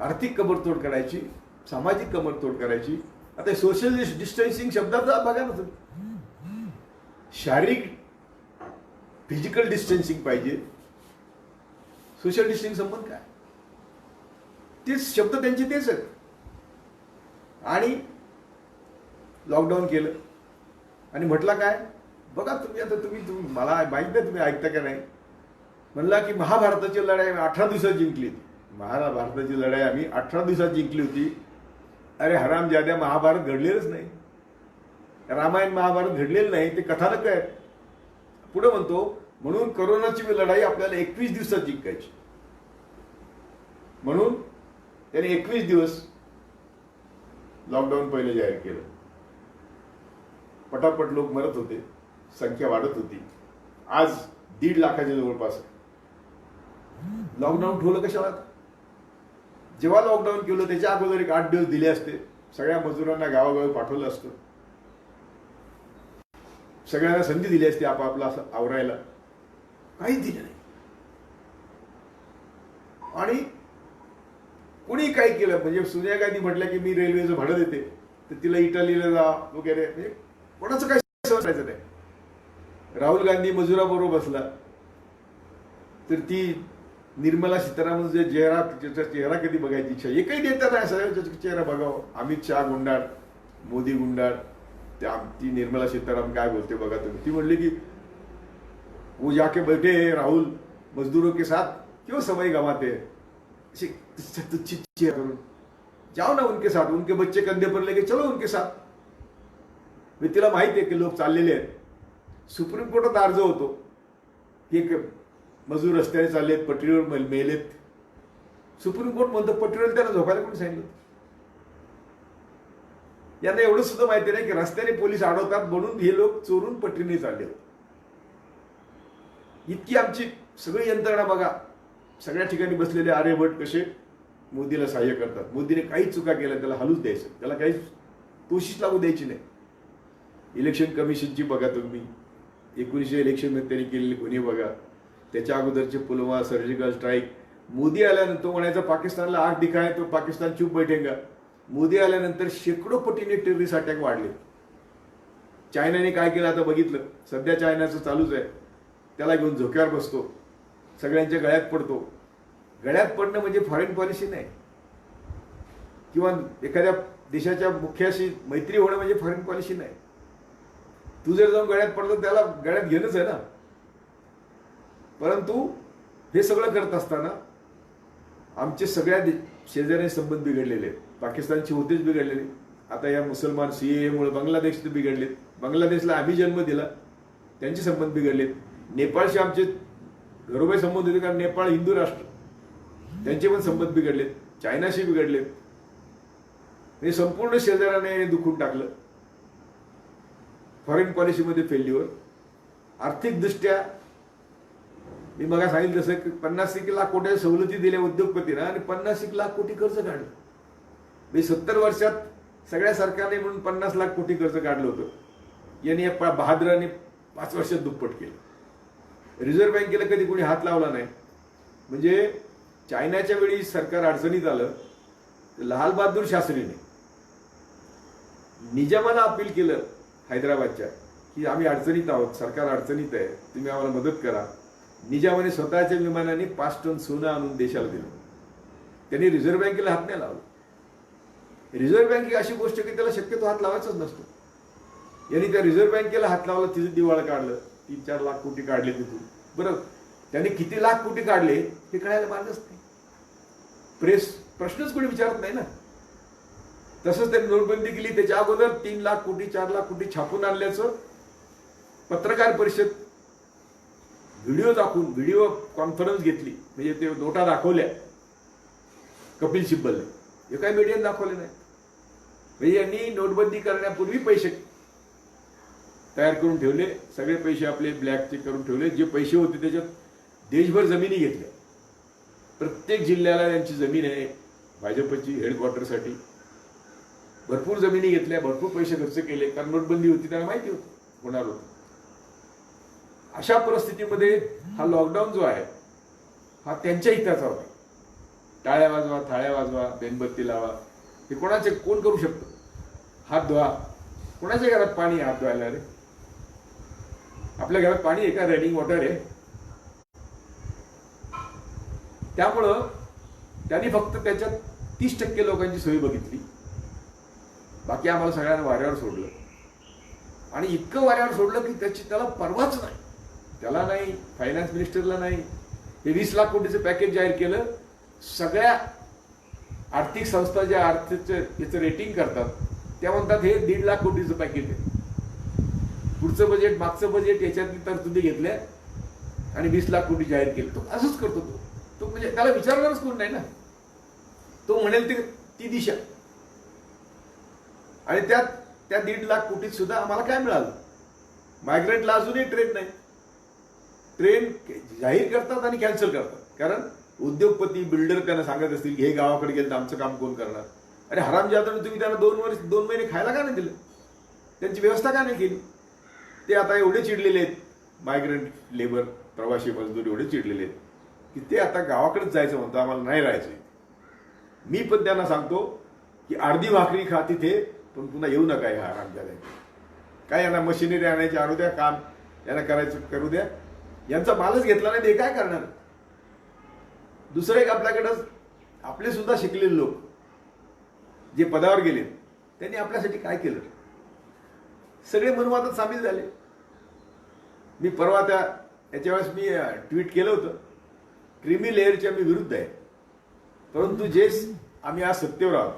आर्थिक कमरतोड करायची, सामाजिक कमरतोड करायची. आता सोशल डिस्टन्सिंग शब्दाचा बघा ना तुम्ही. शारीरिक फिजिकल डिस्टन्सिंग पाहिजे. सोशल डिस्टन्सिंग संबंध काय? तेच शब्द त्यांचे तेच आहेत. आणि लॉकडाऊन केलं आणि म्हटलं काय बघा तुम्ही. आता तुम्ही मला माहित नाही तुम्ही ऐकता का नाही. म्हणला की महाभारताची लढाई 18 दिवसात जिंकली होती. महाभारताची लढाई आम्ही 18 दिवसात जिंकली होती. अरे हरामजाद्या, महाभारत घडलेलंच नाही. रामायण महाभारत घडलेलं नाही, ते कथानक आहेत. पुढे म्हणतो म्हणून करोनाची लढाई आपल्याला 21 दिवसात जिंकायची. म्हणून त्याने 21 दिवस लॉकडाऊन पहिले जाहीर केलं. पटापट लोक मरत होते, संख्या वाढत होती. आज 1.5 लाखाच्या जवळपास. लॉकडाऊन ठेवलं कशाला? जेव्हा लॉकडाऊन केलं त्याच्या अगोदर एक 8 दिवस दिले असते. सगळ्या मजुरांना गावागावी पाठवलं असतं. सगळ्यांना संधी दिली असती आपापला असं आवरायला. काहीच दिलं नाही. आणि कुणी काही केलं म्हणजे सोनिया गांधी म्हटलं की मी रेल्वेचं भाडं देते तर तिला इटालीला जा वगैरे, म्हणजे कोणाचं काही सहन करायचं नाही. राहुल गांधी मजुराबरोबर बसला तर ती निर्मला सीतारामन जे त्याचा चेहरा कधी बघायची इच्छा, एकही नेता नाही सगळ्यांचा चेहरा बघावं. अमित शहा गुंडाळ, मोदी गुंडाळ, ती निर्मला सीतारामन काय बोलते बघा तुम्ही. ती म्हणली की वो जाके बैठे राहुल मजदूरों के साथ, क्यों समय गंवाते हैं. तुच्छी चेहरा करून जाओ ना उनके साथ, उनके बच्चे कंधे पर लेके चलो उनके साथ. तिला माहिती आहे की लोक चाललेले आहेत. सुप्रीम कोर्टात अर्ज होतो की मजूर रस्त्याने चाललेत, पटरीवर मेलेत. सुप्रीम कोर्ट म्हणतं पटरीवर त्यांना झोपायला कोणी सांगितलं. यांना एवढं सुद्धा माहिती नाही की रस्त्याने पोलीस अडवतात म्हणून हे लोक चोरून पटरीने चालले. इतकी आमची सगळी यंत्रणा बघा. सगळ्या ठिकाणी बसलेले आर्यभट कसे मोदीला सहाय्य करतात. मोदीने काही चुका केल्या त्याला हलूच द्यायचं, त्याला काही कोशिश लागू द्यायची नाही. इलेक्शन कमिशनची बघा तुम्ही, 1900 इलेक्शन त्यांनी केलेली कोणी बघा. त्याच्या अगोदरचे पुलवामा सर्जिकल स्ट्राईक. मोदी आल्यानंतर तो म्हणायचा पाकिस्तानला आग दिखाय तो पाकिस्तान चुप बैठेगा. मोदी आल्यानंतर शेकडो पटीने टेररिस्ट अटॅक वाढले. चायनाने काय केलं आता बघितलं. सध्या चायनाचं चालूच आहे. त्याला घेऊन झोक्यावर बसतो, सगळ्यांच्या गळ्यात पडतो. गळ्यात पडणं म्हणजे फॉरेन पॉलिसी नाही, किंवा एखाद्या देशाच्या मुख्याशी मैत्री होणं म्हणजे फॉरेन पॉलिसी नाही. तू जर जाऊन गळ्यात पडतो त्याला गळ्यात घेणंच आहे ना. परंतु हे सगळं करत असताना आमचे सगळ्या शेजारी संबंध बिघडलेले आहेत. पाकिस्तानचे होतेच बिघडलेले. आता या मुसलमान सीएमुळे बांगलादेश बिघडलेत. बांगलादेशला आम्ही जन्म दिला, त्यांचे संबंध बिघडलेत. नेपाळशी आमचे घरोबे संबंध होते कारण नेपाळ हिंदू राष्ट्र, त्यांचे पण संबंध बिघडलेत. चायनाशी बिघडलेत. हे संपूर्ण शेजाऱ्याने दुखून टाकलं. फॉरेन पॉलिसीमध्ये फेल्युअर. आर्थिकदृष्ट्या मी मग सांगितलं जसं की 50 लाख कोटी सवलती दिल्या उद्योगपतींना आणि 50 लाख कोटी कर्ज काढलं. मी 70 वर्षात सगळ्या सरकारने म्हणून 50 लाख कोटी कर्ज काढलं होतं. यांनी या बहादराने 5 वर्षात दुप्पट केलं. रिझर्व्ह बँकेला कधी कोणी हात लावला नाही. म्हणजे चायनाच्या वेळी सरकार अडचणीत आलं, लाल बहादूर शास्त्रीने निजामाला अपील केलं हैदराबादच्या की आम्ही अडचणीत आहोत, सरकार अडचणीत आहे, तुम्ही आम्हाला मदत करा. निजामाने स्वतःच्या विमानाने 5 टन सोनं आणून देशाला दिलं. त्यांनी रिझर्व्ह बँकेला हात नाही लावला. रिझर्व्ह बँक अशी गोष्ट की त्याला शक्यतो हात लावायचाच नसतो. यांनी त्या रिझर्व्ह बँकेला हात लावला, तिचं दिवाळ काढलं. 3-4 लाख कोटी काढले तिथून. बरं, त्यांनी किती लाख कोटी काढले हे कळायला मार्गच नाही. प्रश्नच कोणी विचारत नाही ना. तसंच त्यांनी नोटबंदी केली. त्याच्या अगोदर 3 लाख कोटी 4 लाख कोटी छापून आणल्याचं पत्रकार परिषद व्हिडिओ दाखवून, व्हिडिओ कॉन्फरन्स घेतली, म्हणजे ते नोटा दाखवल्या कपिल सिब्बलने. हे काही मीडियाने दाखवले नाही. म्हणजे यांनी नोटबंदी करण्यापूर्वी पैसे तयार करून ठेवले. सगळे पैसे आपले ब्लॅकचे करून ठेवले. जे पैसे होते त्याच्यात देशभर जमिनी घेतल्या. प्रत्येक जिल्ह्याला त्यांची जमीन आहे भाजपची हेडक्वार्टरसाठी. भरपूर जमिनी घेतल्या, भरपूर पैसे खर्च केले, कारण नोटबंदी होती त्यांना माहिती होतं होणार होतं. अशा परिस्थितीमध्ये हा लॉकडाऊन जो आहे हा त्यांच्या हिताचा होता. टाळ्या वाजवा, थाळ्या वाजवा, मेणबत्ती लावा, हे कोणाचे कोण करू शकतो. हात धुवा. कोणाच्या घरात पाणी हात धुवायला रे? आपल्या घरात पाणी आहे का? रनिंग वॉटर आहे. त्यामुळं त्यांनी फक्त त्याच्यात 30% लोकांची सोय बघितली. बाकी आम्हाला सगळ्यांना वाऱ्यावर सोडलं. आणि इतकं वाऱ्यावर सोडलं की त्याला परवाच नाही. त्याला नाही, फायनान्स मिनिस्टरला नाही. हे 20 लाख कोटीचं पॅकेज जाहीर केलं. सगळ्या आर्थिक संस्था ज्या याचं रेटिंग करतात त्या म्हणतात हे 1.5 लाख कोटीचं पॅकेज आहे. पुढचं बजेट, मागचं बजेट याच्यातली तरतुदी घेतल्या आणि 20 लाख कोटी जाहीर केलं. तो असंच करतो. तो म्हणजे त्याला विचारणारच कोण नाही ना. तो म्हणेल ती दिशा. आणि त्या 1.5 लाख कोटीत सुद्धा आम्हाला काय मिळालं? मायग्रेंटला अजूनही ट्रेन नाही. ट्रेन जाहीर करतात आणि कॅन्सल करतात. कारण उद्योगपती बिल्डर त्यांना सांगत असतील की हे गावाकडे गेलं तर आमचं काम कोण करणार? अरे हरामजादाने तुम्ही त्यांना 2 महिने खायला का नाही दिलं? त्यांची व्यवस्था का नाही केली? ते आता एवढे चिडलेले आहेत, मायग्रेंट लेबर, प्रवासी मजदूर एवढे चिडलेले आहेत की ते आता गावाकडेच जायचं म्हणतो, आम्हाला नाही राहायचं. मी पण त्यांना सांगतो की अर्धी भाकरी खा तिथे, पण पुन्हा येऊ नका ह्या हरामजादा. काय यांना मशिनरी आणायची आणू द्या, काम यांना करायचं करू द्या. यांचा मालच घेतला नाही ते काय करणार? दुसरं एक आपल्याकडं आपले सुद्धा शिकलेले लोक जे पदावर गेले त्यांनी आपल्यासाठी काय केलं, सगळे मनवादात सामील झाले. मी परवा याच्या वेळेस मी ट्विट केलं होतं, क्रीमी लेअरच्या मी विरुद्ध आहे, परंतु जे आम्ही आज सत्तेवर आहोत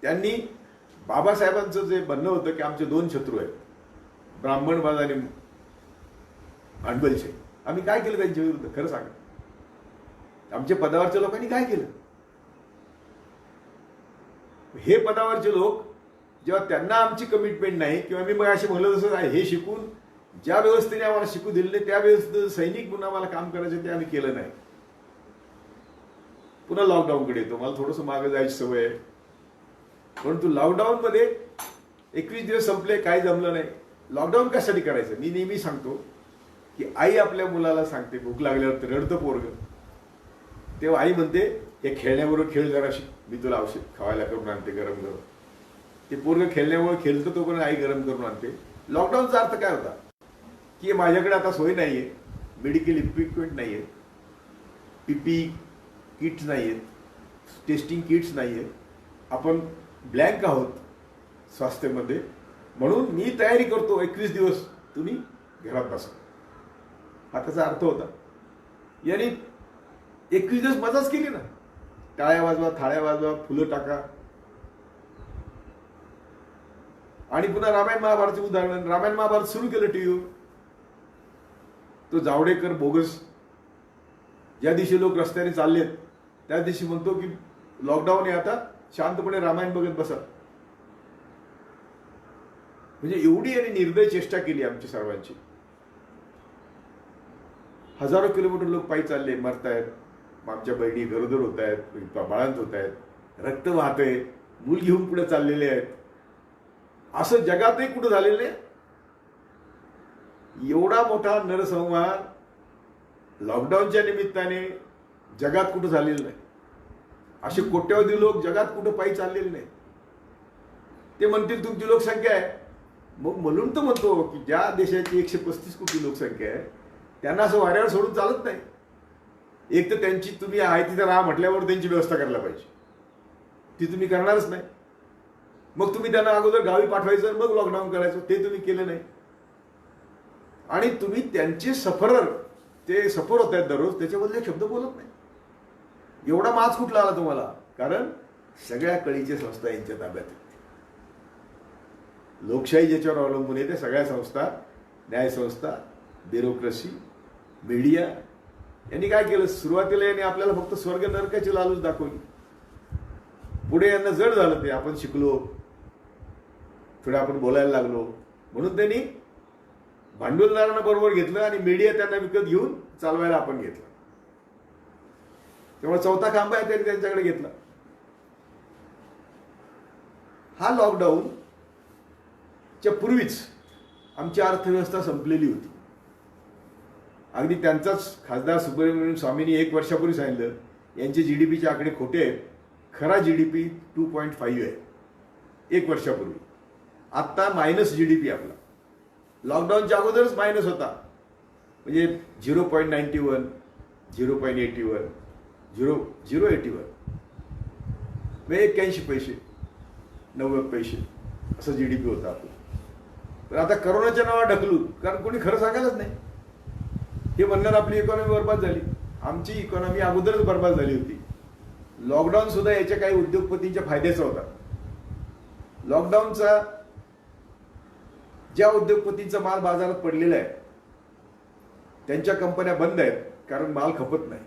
त्यांनी बाबासाहेबांचं जे म्हणणं होतं की आमचे दोन शत्रू आहेत, ब्राह्मणवाद आणि भांडवलशाही, आम्ही काय केलं त्यांच्या विरुद्ध? खरं सांगा, आमच्या पदावरच्या लोकांनी काय केलं? हे पदावरचे लोक जेव्हा त्यांना आमची कमिटमेंट नाही, किंवा मी मग असे म्हणलं जसं हे शिकून ज्या व्यवस्थेने आम्हाला शिकू दिले नाही त्या व्यवस्थेत सैनिक म्हणून आम्हाला काम करायचं ते आम्ही केलं नाही. पुन्हा लॉकडाऊनकडे येतो. मला थोडंसं मागे जायची सवय आहे, परंतु लॉकडाऊन मध्ये 21 दिवस संपले, काय जमलं नाही. लॉकडाऊन कशासाठी करायचं? मी नेहमी सांगतो की आई आपल्या मुलाला सांगते भूक लागल्यावर रडतं पोरग, तेव्हा आई म्हणते हे खेळण्याबरोबर खेळ जराशी, मी तुला औषध खावायला करून आणते गरम गरम. ते पोरग खेळण्यामुळे खेळतं तो पण आई गरम करून आणते. लॉकडाऊनचा अर्थ काय होता की माझ्याकडे आता सोय नाहीये, मेडिकल इक्विपमेंट नाहीये, पीपी किट्स नाहीयेत, टेस्टिंग किट्स नाहीये, आपण ब्लँक आहोत स्वास्थ्यामध्ये, म्हणून मी तयारी करतो 21 दिवस तुम्ही घरात बसा. हा त्याचा अर्थ होता. यानी 21 दिवस मजाच केली ना, टाळ्या वाजवा, थाळ्या वाजवा, फुलं टाका. आणि पुन्हा रामायण महाभारतचे उदाहरण, रामायण महाभारत सुरू केलं टीव्हीवर. तो जावडेकर बोगस ज्या दिवशी लोक रस्त्याने चाललेत त्या दिवशी म्हणतो की लॉकडाऊन आहे, आता शांतपणे रामायण बघत बसा. म्हणजे एवढी आणि निर्दय चेष्टा केली आमची सर्वांची. हजारो किलोमीटर लोक पायी चालले, मरतायत, आमच्या बहिणी गरोदर होत आहेत, बाळांत होत आहेत, रक्त वाहतंय, मूल घेऊन पुढे चाललेले आहेत. असं जगातही कुठं झालेलं नाही. एवढा मोठा नरसंहार लॉकडाऊनच्या निमित्ताने जगात कुठं झालेलं नाही. असे कोट्यवधी लोक जगात कुठं पायी चाललेले नाही. ते म्हणतील तुमची लोकसंख्या आहे, मग म्हणून तर म्हणतो की ज्या देशाची 135 कोटी लोकसंख्या आहे त्यांना असं वाऱ्यावर सोडून चालत नाही. एक तर त्यांची तुम्ही आहे तिथं राहा म्हटल्यावर त्यांची व्यवस्था करायला पाहिजे, ती तुम्ही करणारच नाही. मग तुम्ही त्यांना अगोदर गावी पाठवायचं, मग लॉकडाऊन करायचं, ते तुम्ही केलं नाही. आणि तुम्ही त्यांचे ते सफर होत आहेत दररोज, त्याच्याबद्दल एक शब्द बोलत नाही. एवढा माज कुठला आला तुम्हाला? कारण सगळ्या कळीच्या संस्था यांच्या ताब्यात आहेत. लोकशाही ज्याच्यावर अवलंबून आहे त्या सगळ्या संस्था, न्यायसंस्था, ब्युरोक्रेसी, मीडिया यांनी काय केलं? सुरुवातीला यांनी आपल्याला फक्त स्वर्ग नरकाची लालूच दाखवली. पुढे यांना जड झालं, ते आपण शिकलो, थोडं आपण बोलायला लागलो, म्हणून त्यांनी भांडवलदारांना बरोबर घेतलं आणि मीडिया त्यांना विकत घेऊन चालवायला आपण घेतलं. त्यामुळे चौथा खांबा आहे त्यांनी त्यांच्याकडे घेतला. हा लॉकडाऊनच्या पूर्वीच आमची अर्थव्यवस्था संपलेली होती. अगदी त्यांचाच खासदार सुब्रमण्यम स्वामींनी 1 वर्षापूर्वी सांगितलं यांचे जीडीपीचे आकडे खोटे आहेत, खरा जीडीपी 2.5 आहे 1 वर्षापूर्वी. आत्ता मायनस जीडीपी आपला. लॉकडाऊनच्या अगोदरच मायनस होता, म्हणजे 0.91, 0.81, 0.81 म्हणजे 81 पैसे 90 पैसे असं जीडीपी होता आपला. तर आता करोनाच्या नावावर ढकलून, कारण कोणी खरं सांगायलाच नाही. हे म्हणणार आपली इकॉनॉमी बर्बाद झाली. आमची इकॉनॉमी अगोदरच बर्बाद झाली होती. लॉकडाऊन सुद्धा याच्या काही उद्योगपतींच्या फायद्याचा होता. लॉकडाऊनचा ज्या उद्योगपतींचा माल बाजारात पडलेला आहे त्यांच्या कंपन्या बंद आहेत, कारण माल खपत नाही.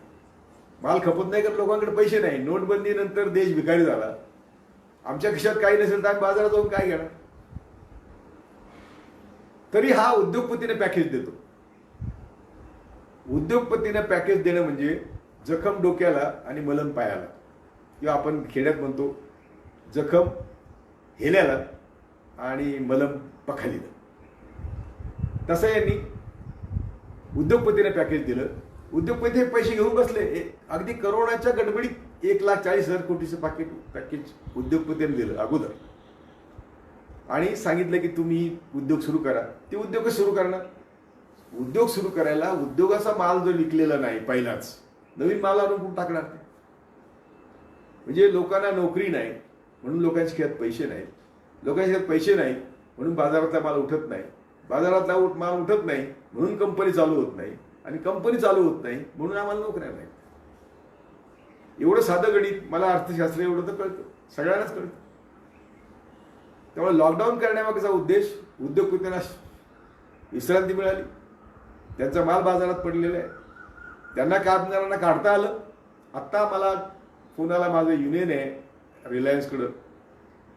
माल खपत नाही कारण लोकांकडे पैसे नाही. नोटबंदीनंतर देश भिकारी झाला. आमच्या खिशात काही नसेल तर आम्ही बाजारात जाऊन काय घेणार? तरी हा उद्योगपतीने पॅकेज देतो. उद्योगपतीने पॅकेज देणं म्हणजे जखम डोक्याला आणि मलम पायाला, किंवा आपण खेड्यात म्हणतो जखम हेल्याला आणि मलम पखालीला. तसं यांनी उद्योगपतीने पॅकेज दिलं. उद्योगपती हे पैसे घेऊन बसले. अगदी करोनाच्या गडबडीत 1,40,000 कोटीचं पॅकेज उद्योगपतीने दिलं अगोदर आणि सांगितलं की तुम्ही उद्योग सुरू करा. ते उद्योग सुरू करणार. उद्योग सुरू करायला उद्योगाचा माल जर विकलेला नाही पहिलाच, नवीन माल आणून कुठून टाकणार ते? म्हणजे लोकांना नोकरी नाही म्हणून लोकांच्या खिशात पैसे नाहीत, लोकांच्या खिशात पैसे नाहीत म्हणून बाजारातला माल उठत नाही, बाजारातला माल उठत नाही म्हणून कंपनी चालू होत नाही, आणि कंपनी चालू होत नाही म्हणून आम्हाला नोकऱ्या नाहीत. एवढं साधं गणित मला अर्थशास्त्र एवढं तर कळतं, सगळ्यांनाच कळतं. त्यामुळे लॉकडाऊन करण्यामागचा उद्देश उद्योगपतींना विश्रांती मिळाली, त्यांचा माल बाजारात पडलेला आहे, त्यांना कामगारांना काढता आलं. आत्ता मला फोन आला, माझं युनियन आहे रिलायन्सकडं,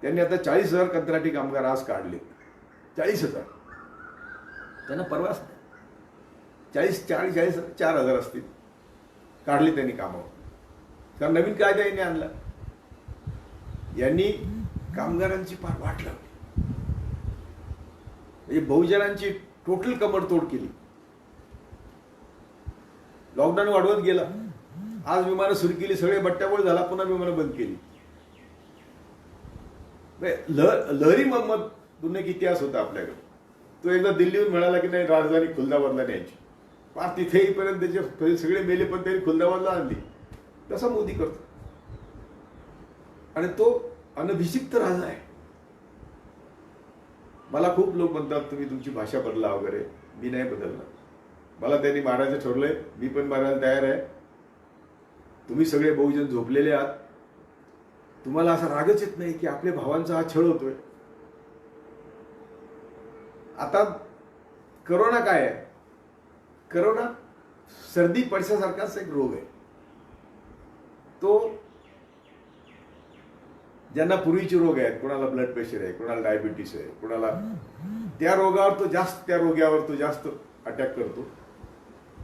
त्यांनी आता 40,000 कंत्राटी कामगार आज काढले. 40,000 त्यांना परवाच नाही, 4,000 असतील काढले त्यांनी कामावर. कारण नवीन कायदा यांनी आणला, यांनी कामगारांची फार वाट लावली, म्हणजे बहुजनांची टोटल कमरतोड केली. लॉकडाऊन वाढवत गेला, आज विमानं सुरू केली, सगळे बट्ट्याबोळ झाला, पुन्हा विमानं बंद केली. लहरी मोहम्मद पुन्हा एक इतिहास होता आपल्याकडे. तो एकदा दिल्लीहून म्हणाला की नाही राजधानी खुलदाबादला न्यायची, फार तिथे येईपर्यंत त्याचे सगळे मेले पण त्यांनी खुलदाबादला आणली. तसा मोदी करतो, आणि तो अनभिषिक्त राजा आहे. मला खूप लोक म्हणतात तुम्ही तुमची भाषा बदला वगैरे, मी नाही बदलणार. मला त्यांनी मारायचं ठरलंय, मी पण मारायला तयार आहे. तुम्ही सगळे बहुजन झोपलेले आहात, तुम्हाला असा रागच येत नाही की आपल्या भावांचा हा छळ होतोय. आता करोना काय आहे? करोना सर्दी पडसासारखाच एक रोग आहे. तो ज्यांना पूर्वीचे रोग आहेत, कोणाला ब्लड प्रेशर आहे, कोणाला डायबिटीस आहे, कोणाला त्या रोगावर तो जास्त अटॅक करतो.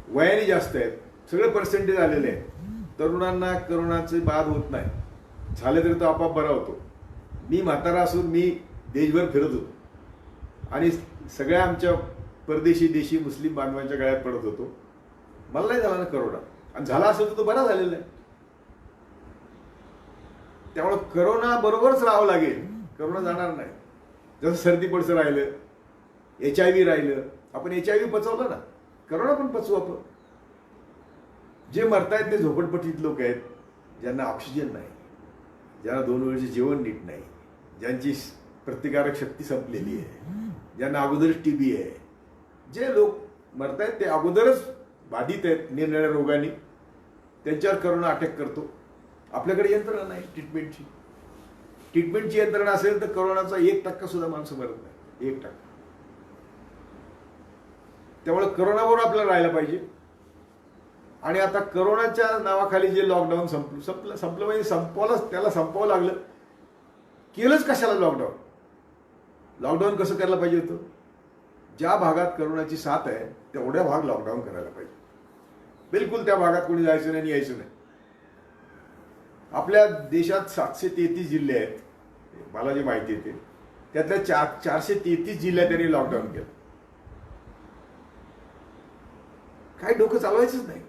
वयाने जास्त आहेत, सगळे पर्सेंटेज आलेले आहेत. तरुणांना करोनाचे बाद होत नाही, झाले तरी तो आपाप बरा होतो. मी म्हातारा असून मी देशभर फिरत होतो आणि सगळ्या आमच्या परदेशी देशी मुस्लिम बांधवांच्या गळ्यात पडत होतो. मला नाही झाला ना करोना, आणि झाला असेल तर तो बरा झालेला आहे. त्यामुळे करोना बरोबरच राहावं लागेल, करोना जाणार नाही. जसं सर्दी पडसं राहिलं, HIV राहिलं, आपण HIV पचवलं ना, करोना पण पचवू आपण. जे मरतायत ते झोपडपट्टीत लोक आहेत, ज्यांना ऑक्सिजन नाही, ज्यांना 2 वेळचे जेवण नीट नाही, ज्यांची प्रतिकारक शक्ती संपलेली आहे, ज्यांना अगोदरच TB आहे. जे लोक मरतायत ते अगोदरच बाधित आहेत निरनिराळ्या रोगांनी, त्यांच्यावर करोना अटॅक करतो. आपल्याकडे यंत्रणा नाही ट्रीटमेंटची. ट्रीटमेंटची यंत्रणा असेल तर करोनाचा 1% सुद्धा माणसं मरत नाही, 1%. त्यामुळे करोनाबरोबर आपल्याला राहायला पाहिजे. आणि आता करोनाच्या नावाखाली जे लॉकडाऊन संपलं म्हणजे त्याला संपवावं लागलं. केलंच कशाला लॉकडाऊन? लॉकडाऊन कसं करायला पाहिजे होतं? ज्या भागात करोनाची साथ आहे तेवढ्या भाग लॉकडाऊन करायला पाहिजे. बिलकुल त्या भागात कोणी जायचं नाही, यायचं नाही. आपल्या देशात 733 जिल्हे आहेत, मला जे माहिती येते त्यातल्या 433 जिल्ह्यात त्यांनी लॉकडाऊन केलं. काही डोकं चालवायचंच नाही.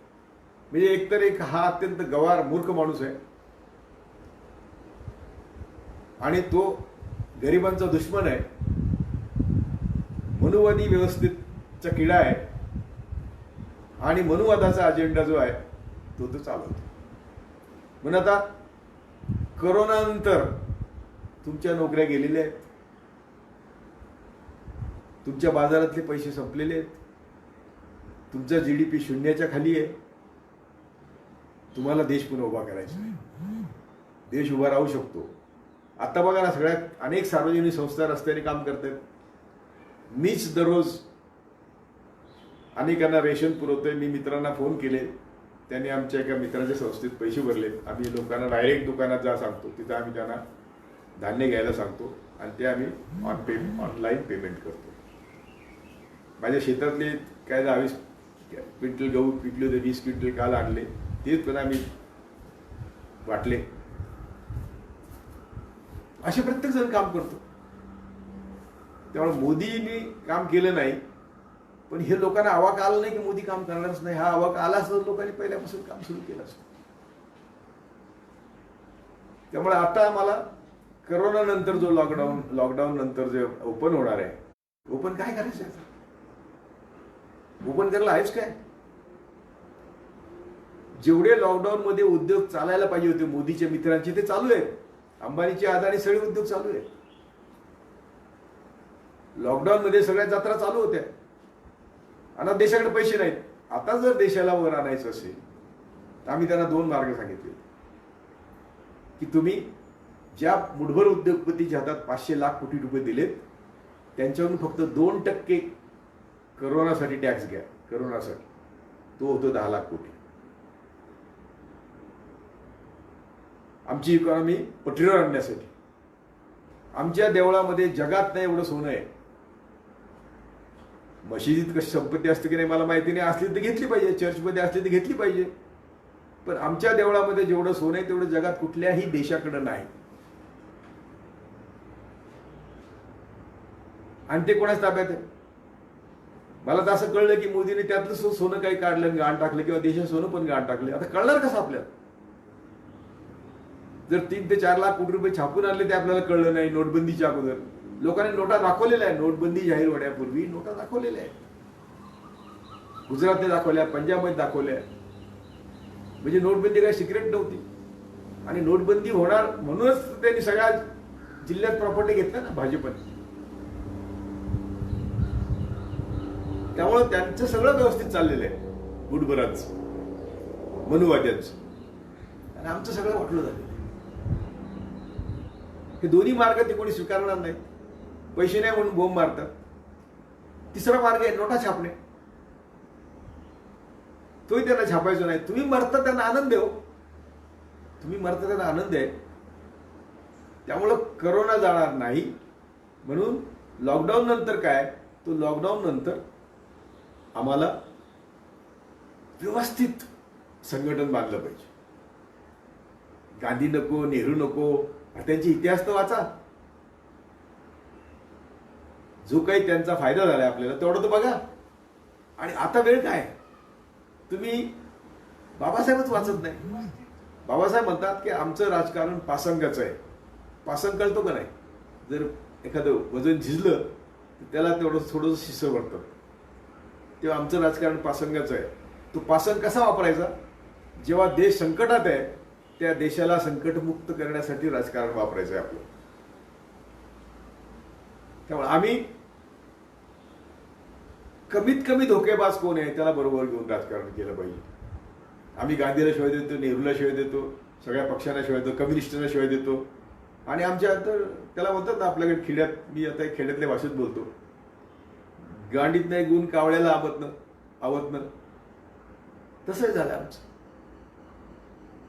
म्हणजे एकतर हा अत्यंत गवार मूर्ख माणूस आहे, आणि तो गरिबांचा दुश्मन आहे, मनुवादी व्यवस्थेचा किडा आहे, आणि मनुवादाचा अजेंडा जो आहे तो चालवतो. म्हणून आता करोनानंतर तुमच्या नोकऱ्या गेलेल्या आहेत, तुमच्या बाजारातले पैसे संपलेले आहेत, तुमचा GDP शून्याच्या खाली आहे. तुम्हाला देश पुन्हा उभा करायचा आहे. देश उभा राहू शकतो. आता बघा ना, सगळ्यात अनेक सार्वजनिक संस्था रस्त्याने काम करतात. मीच दररोज अनेकांना रेशन पुरवतोय. मी मित्रांना फोन केले, त्यांनी आमच्या एका मित्राच्या संस्थेत पैसे भरले. आम्ही लोकांना डायरेक्ट दुकानात जा सांगतो, तिथं आम्ही त्यांना धान्य घ्यायला सांगतो, आणि ते आम्ही ऑनलाईन पेमेंट करतो. माझ्या शेतातले काय 20 क्विंटल गहू पिकले होते, 20 क्विंटल काल आणले, तेच पण आम्ही वाटले. असे प्रत्येक जण काम करतो. त्यामुळे मोदींनी काम केलं नाही, पण हे लोकांना आवाक आला नाही की मोदी काम करणारच नाही. हा आवाक आला असं लोकांनी पहिल्यापासून काम सुरू केलं असतं. त्यामुळे आता मला करोना नंतर जो लॉकडाऊन नंतर जे ओपन होणार आहे, ओपन काय करायचं आहे? ओपन करायला आहेच काय? जेवढे लॉकडाऊन मध्ये उद्योग चालायला पाहिजे होते मोदीच्या मित्रांचे ते चालू आहेत. अंबानीचे, अदानी सगळे उद्योग चालू आहेत. लॉकडाऊन मध्ये सगळ्या जत्रा चालू होत्या आणि देशाकडे पैसे नाहीत. आता जर देशाला वर आणायचं असेल तर आम्ही त्यांना 2 मार्ग सांगितले की तुम्ही ज्या मुठभर उद्योगपतीच्या हातात 500 लाख कोटी रुपये दिलेत त्यांच्यावरून फक्त 2% करोनासाठी टॅक्स घ्या. करोनासाठी तो होतो 10 लाख कोटी. आमची इकॉनॉमी पटरीवर आणण्यासाठी. आमच्या देवळामध्ये जगात नाही एवढं सोनं आहे. मशिदीत कशी संपत्ती असते की नाही मला माहिती नाही, असली तर घेतली पाहिजे, चर्चमध्ये असली तर घेतली पाहिजे, पण आमच्या देवळामध्ये जेवढं सोनं आहे तेवढं जगात कुठल्याही देशाकडे नाही. आणि ते कोणाच ताब्यात आहे? मला तर असं कळलं की मोदीने त्यातलं सोनं काही काढलं गाण टाकलं किंवा देशात सोनं पण गाण टाकले. आता कळणार कसं आपल्याला? जर 3 ते 4 लाख कोटी रुपये छापून आणले ते आपल्याला कळलं नाही नोटबंदीच्या अगोदर. लोकांनी नोटा दाखवलेल्या आहे. नोटबंदी जाहीर होण्यापूर्वी नोटा दाखवलेल्या आहेत. गुजरातने दाखवल्या, पंजाबमध्ये दाखवल्या. म्हणजे नोटबंदी काही सिक्रेट नव्हती. आणि नोटबंदी होणार म्हणूनच त्यांनी सगळ्या जिल्ह्यात प्रॉपर्टी घेतल्या ना भाजपने. त्यामुळे त्यांचं सगळं व्यवस्थित चाललेलं आहे गुडबराच मनुवाद्यांचं. आणि आमचं सगळं वाटलं झालं. हे दोन्ही मार्ग ते कोणी स्वीकारणार नाहीत. पैसे नाही म्हणून बोंब मारतात. तिसरा मार्ग आहे नोटा छापणे. तोही त्यांना छापायचा नाही. तुम्ही मरता त्यांना आनंद आहे. तुम्ही मरता त्यांना आनंद आहे. त्यामुळं करोना जाणार नाही म्हणून लॉकडाऊन नंतर काय, तो लॉकडाऊन नंतर आम्हाला व्यवस्थित संघटन बांधलं पाहिजे. गांधी नको, नेहरू नको, त्यांचे इतिहास तर वाचा. जो काही त्यांचा फायदा झालाय आपल्याला तेवढं तर बघा. आणि आता वेळ काय? तुम्ही बाबासाहेबच वाचत नाही. बाबासाहेब म्हणतात की आमचं राजकारण पासंगाचं आहे. पासंग कळतो का नाही? जर एखादं वजन झिजलं तर त्याला तेवढं थोडंसं शिसं वाटतं. तेव्हा आमचं राजकारण पासंगाचं आहे. तो पासंग कसा वापरायचा? जेव्हा देश संकटात आहे त्या देशाला संकटमुक्त करण्यासाठी राजकारण वापरायचं आहे आपलं. त्यामुळे आम्ही कमीत कमी धोकेबाज कोण आहे त्याला बरोबर घेऊन राजकारण केलं पाहिजे. आम्ही गांधीला शिवाय देतो, नेहरूला शिवाय देतो, सगळ्या पक्षांना शिवाय देतो, कम्युनिस्टांना शिवाय देतो. आणि आमच्या तर त्याला म्हणतात ना आपल्याकडे खेड्यात, मी आता खेड्यातल्या भाषेत बोलतो, गांडीत नाही गुण कावळ्याला आवतनं तसंच झालं आमचं.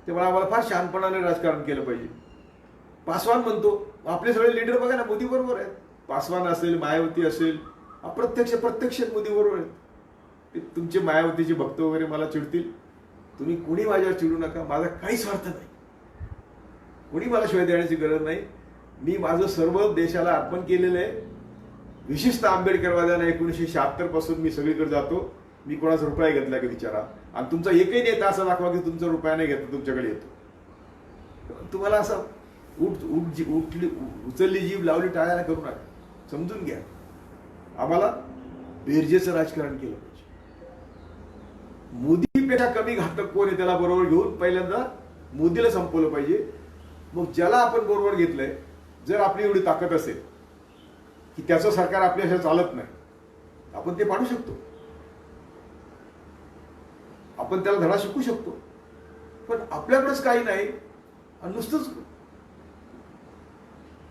तेव्हा आम्हाला फार शहाणपणाने राजकारण केलं पाहिजे. पासवान म्हणतो, आपले सगळे लीडर बघा ना मोदी बरोबर आहेत. पासवान असेल, मायावती असेल, प्रत्यक्ष मोदी बरोबर आहेत. तुमचे मायावतीचे भक्त वगैरे मला चिडतील. तुम्ही कोणी माझ्यावर चिडू नका. माझा काही स्वार्थ नाही. कोणी मला शिवाय देण्याची गरज नाही. मी माझं सर्व देशाला अर्पण केलेलं आहे. विशिष्ट आंबेडकरवाद्यांना 1976 पासून मी सगळीकडे जातो. मी कोणाचा रुपया घेतला का विचारा. आणि तुमचा एकही नेता असं दाखवा की तुमचा रुपया नाही घेतला तुमच्याकडे येतो. तुम्हाला असं उचलली जीभ लावली टाळ्याला करू नका. समजून घ्या. आम्हाला बेरजेचं राजकारण केलं पाहिजे. मोदीपेक्षा कमी घातक कोण आहे त्याला बरोबर घेऊन पहिल्यांदा मोदीला संपवलं पाहिजे. मग ज्याला आपण बरोबर घेतलंय, जर आपली एवढी ताकद असेल की त्याचं सरकार आपल्याशी चालत नाही, आपण ते पाडू शकतो. आपण त्याला धडा शिकू शकतो. पण आपल्याकडेच काही नाही आणि नुसतंच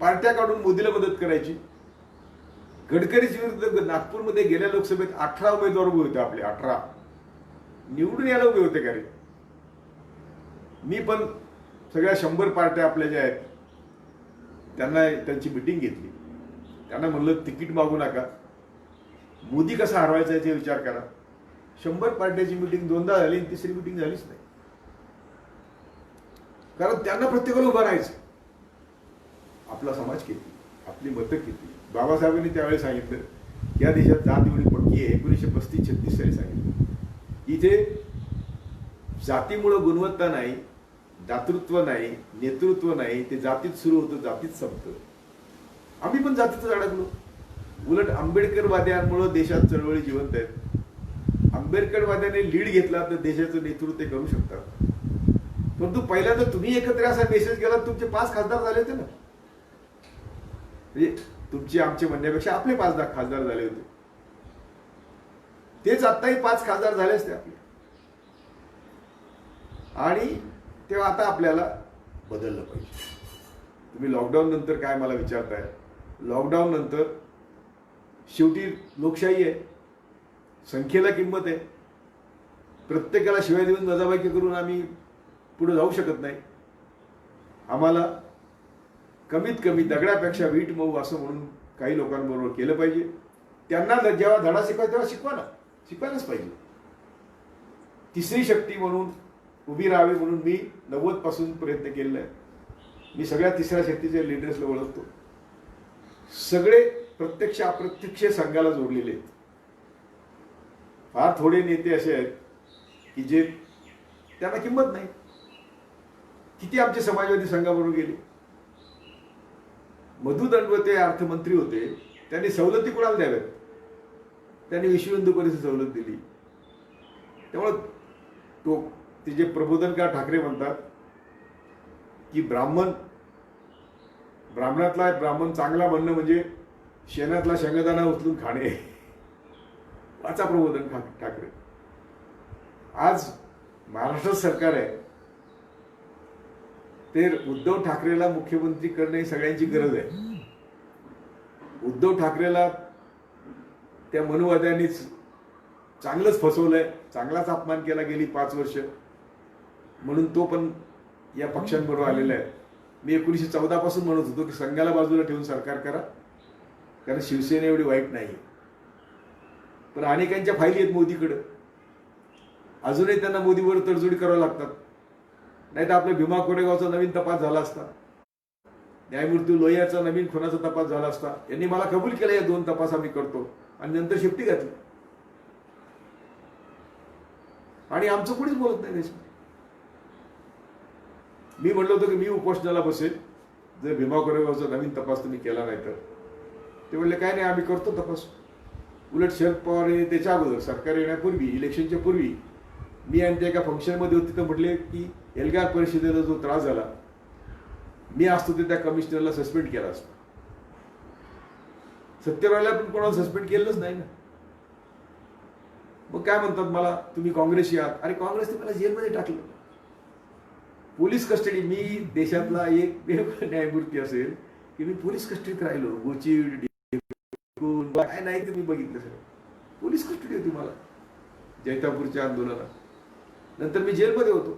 पार्ट्या काढून मोदीला मदत करायची. गडकरीच्या विरुद्ध नागपूरमध्ये गेल्या लोकसभेत 18 उमेदवार उभे होते. आपले 18 निवडून यायला उभे होते का रे? मी पण सगळ्या 100 पार्ट्या आपल्या ज्या आहेत त्यांना त्यांची मिटिंग घेतली. त्यांना म्हणलं तिकीट मागू नका, मोदी कसा हरवायचा याचा विचार करा. 100 पार्ट्याची मिटिंग 2दा झाली, तिसरी मिटिंग झालीच नाही. कारण त्यांना प्रत्येकाला उभं राहायचं. आपला समाज किती, आपली मतं किती. बाबासाहेबांनी त्यावेळी सांगितलं या देशात जात एवढी पक्की आहे. 1935-36 साली सांगितलं. इथे जातीमुळं गुणवत्ता नाही, दातृत्व नाही, नेतृत्व नाही. ते जातीत सुरू होतं, जातीत संपतं. आम्ही पण जातीतच अडकलो. उलट आंबेडकरवाद्यांमुळे देशात चळवळी जिवंत आहेत. आंबेडकरवाद्यांनी लीड घेतला तर देशाचं नेतृत्व ते करू शकतात. परंतु पहिल्यांदा तुम्ही एकत्र असा मेसेज केला, तुमचे 5 खासदार झाले होते ना. म्हणजे तुमचे आमचे म्हणण्यापेक्षा आपले 5 खासदार झाले होते. तेच आत्ताही 5 खासदार झाले असते आपले. आणि तेव्हा आता आपल्याला बदललं पाहिजे. तुम्ही लॉकडाऊन नंतर काय मला विचारताय? लॉकडाऊन नंतर शेवटी लोकशाही आहे, संख्येला किंमत आहे. प्रत्येकाला शिवाय देऊन वजाबाकी करून आम्ही पुढे जाऊ शकत नाही. आम्हाला कमीत कमी दगडापेक्षा वीट मऊ असं म्हणून काही लोकांबरोबर केलं पाहिजे. त्यांना जेव्हा धडा शिकवायचा तेव्हा शिकवायलाच पाहिजे. तिसरी शक्ती म्हणून उभी राहावी म्हणून मी 90 पासून प्रयत्न केलेला आहे. मी सगळ्या तिसऱ्या शक्तीच्या लिडर्सला ओळखतो. सगळे प्रत्यक्ष अप्रत्यक्ष संघाला जोडलेले आहेत. फार थोडे नेते असे आहेत की जे त्यांना किंमत नाही. किती आमचे समाजवादी संघाबरोबर गेले. मधु दंडवते अर्थमंत्री होते, त्यांनी सवलती कोणाला द्याव्यात? त्यांनी विश्व हिंदू परिषद सवलत दिली. त्यामुळे ते जे प्रबोधनकार ठाकरे म्हणतात की ब्राह्मणातला ब्राह्मण चांगला म्हणणं म्हणजे शेणातला शेंगदाणा उचलून खाणे. वाचा प्रबोधन ठाकरे. आज महाराष्ट्र सरकार आहे, ते उद्धव ठाकरेला मुख्यमंत्री करणे ही सगळ्यांची गरज आहे. उद्धव ठाकरेला त्या मनुवाद्यांनीच चांगलंच फसवलंय, चांगलाच अपमान केला गेली 5 वर्ष. म्हणून तो पण या पक्षांबरोबर आलेला आहे. मी 1914 पासून म्हणत होतो की संघाला बाजूला ठेवून सरकार करा, कारण शिवसेना एवढी वाईट नाही. पण अनेकांच्या फायली आहेत मोदीकडे. अजूनही त्यांना मोदीवर तडजोडी करावं लागतात. नाही तर आपल्या भीमा कोरेगावचा नवीन तपास झाला असता, न्यायमूर्ती लोहियाचा नवीन खुनाचा तपास झाला असता. यांनी मला कबूल केलं, या 2 तपास आम्ही करतो, आणि नंतर शेपटी घातली. आणि आमचं कोणीच बोलत नाही देशात. मी म्हणलो होतो की मी उपोषणाला बसेल जर भीमा कोरेगावचा नवीन तपास तुम्ही केला नाही तर. ते म्हणले काय नाही, आम्ही करतो तपास. उलट शरद पवार त्याच्या अगोदर सरकार येण्यापूर्वी, इलेक्शनच्या पूर्वी, मी आणि त्या एका फंक्शनमध्ये होते तर म्हटले की एल्गार परिषदेला जो त्रास झाला, मी असतो ते त्या कमिशनरला सस्पेंड केला असतो. सत्यरावला पण कोणाला सस्पेंड केलंच नाही ना. मग काय म्हणतात मला, तुम्ही काँग्रेसशी आहात. अरे काँग्रेसने मला जेलमध्ये टाकलं, पोलीस कस्टडी. मी देशातला एक न्यायमूर्ती असेल की मी पोलीस कस्टडीत राहिलो. गोचिड काय नाही ते मी बघितलं सगळं. पोलीस कस्टडी होती मला जैतापूरच्या आंदोलनात. नंतर मी जेलमध्ये होतो.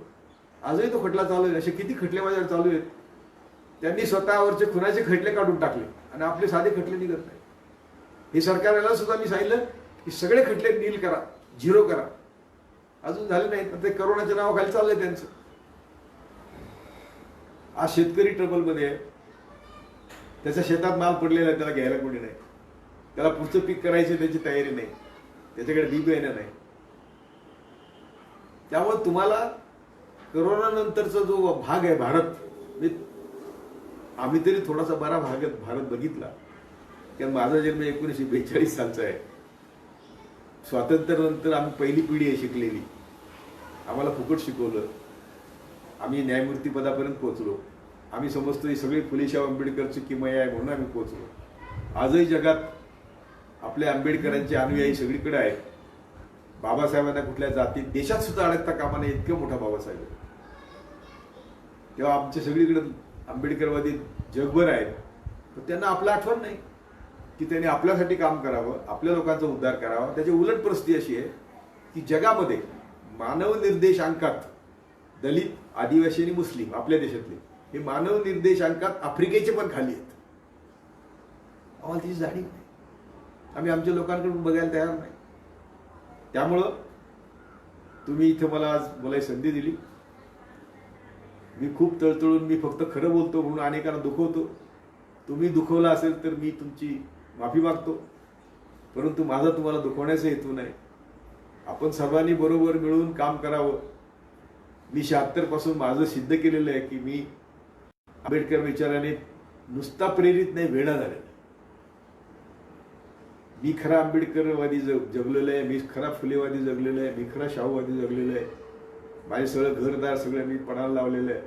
आजही तो खटला चालू आहे. असे किती खटले माझ्यावर चालू आहेत. त्यांनी स्वतःवरचे खुनाचे खटले काढून टाकले आणि आपले साधे खटले निघत नाही. हे सरकारला सुद्धा मी सांगितलं की सगळे खटले नील करा, 0 करा. अजून झाले नाहीत. ते करोनाच्या नावाखाली चाललंय त्यांचं. आज शेतकरी ट्रबलमध्ये आहे. त्याच्या शेतात माल पडलेला आहे, त्याला घ्यायला कोणी नाही. त्याला पुढचं पीक करायची त्याची तयारी नाही, त्याच्याकडे बी बियाणं नाही. त्यामुळे तुम्हाला करोना नंतरचा जो भाग आहे भारत, आम्ही तरी थोडासा बरा भारत बघितला. कारण माझा जन्म 1942 सालचा आहे. स्वातंत्र्यानंतर आम्ही पहिली पिढी आहे शिकलेली. आम्हाला फुकट शिकवलं. आम्ही न्यायमूर्ती पदापर्यंत पोहोचलो. आम्ही समजतो ही सगळी फुलेशाह आंबेडकरची किमया आहे म्हणून आम्ही पोहोचलो. आजही जगात आपल्या आंबेडकरांचे अनुयायी सगळीकडे आहेत. बाबासाहेबांना कुठल्या जातीत देशात सुद्धा अडकता कामा नये, इतकं मोठा बाबासाहेब. तेव्हा आमचे सगळीकडे आंबेडकरवादी जगभर आहेत. तर त्यांना आपलं आठवण नाही की त्यांनी आपल्यासाठी काम करावं, आपल्या लोकांचा उद्धार करावा. त्याची उलट परिस्थिती अशी आहे की जगामध्ये मानव निर्देशांकात दलित, आदिवासी आणि मुस्लिम आपल्या देशातले हे मानव निर्देशांकात आफ्रिकेचे पण खाली आहेत. आम्हाला त्याची जाणीव नाही. आम्ही आमच्या लोकांकडून बघायला तयार नाही. त्यामुळं तुम्ही इथं मला आज बोलायची संधी दिली. मी खूप तळतळून मी फक्त खरं बोलतो म्हणून अनेकांना दुखवतो. तुम्ही दुखवला असेल तर मी तुमची माफी मागतो. परंतु माझा तुम्हाला दुखवण्याचा हेतू नाही. आपण सर्वांनी बरोबर मिळून काम करावं. मी 76 पासून माझं सिद्ध केलेलं आहे की मी आंबेडकर विचाराने नुसता प्रेरित नाही, वेडा झालेला. मी खरा आंबेडकरवादी जगलेलो आहे, मी खरा फुलेवादी जगलेलो आहे, मी खरा शाहूवादी जगलेलो आहे. माझे सगळं घरदार सगळं मी पणाला लावलेलं आहे.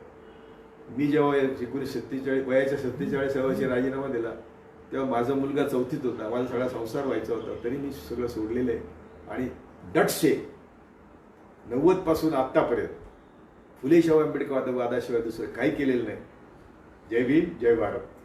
मी जेव्हा 1947 वयाच्या 47 वर्षी राजीनामा दिला तेव्हा माझा मुलगा 4थीत होता, माझा सगळा संसार व्हायचा होता, तरी मी सगळं सोडलेलं आहे. आणि डटशे 90 पासून आत्तापर्यंत फुले शाहू आंबेडकर वादाशिवाय दुसरं काही केलेलं नाही. जय भीम, जय भारत.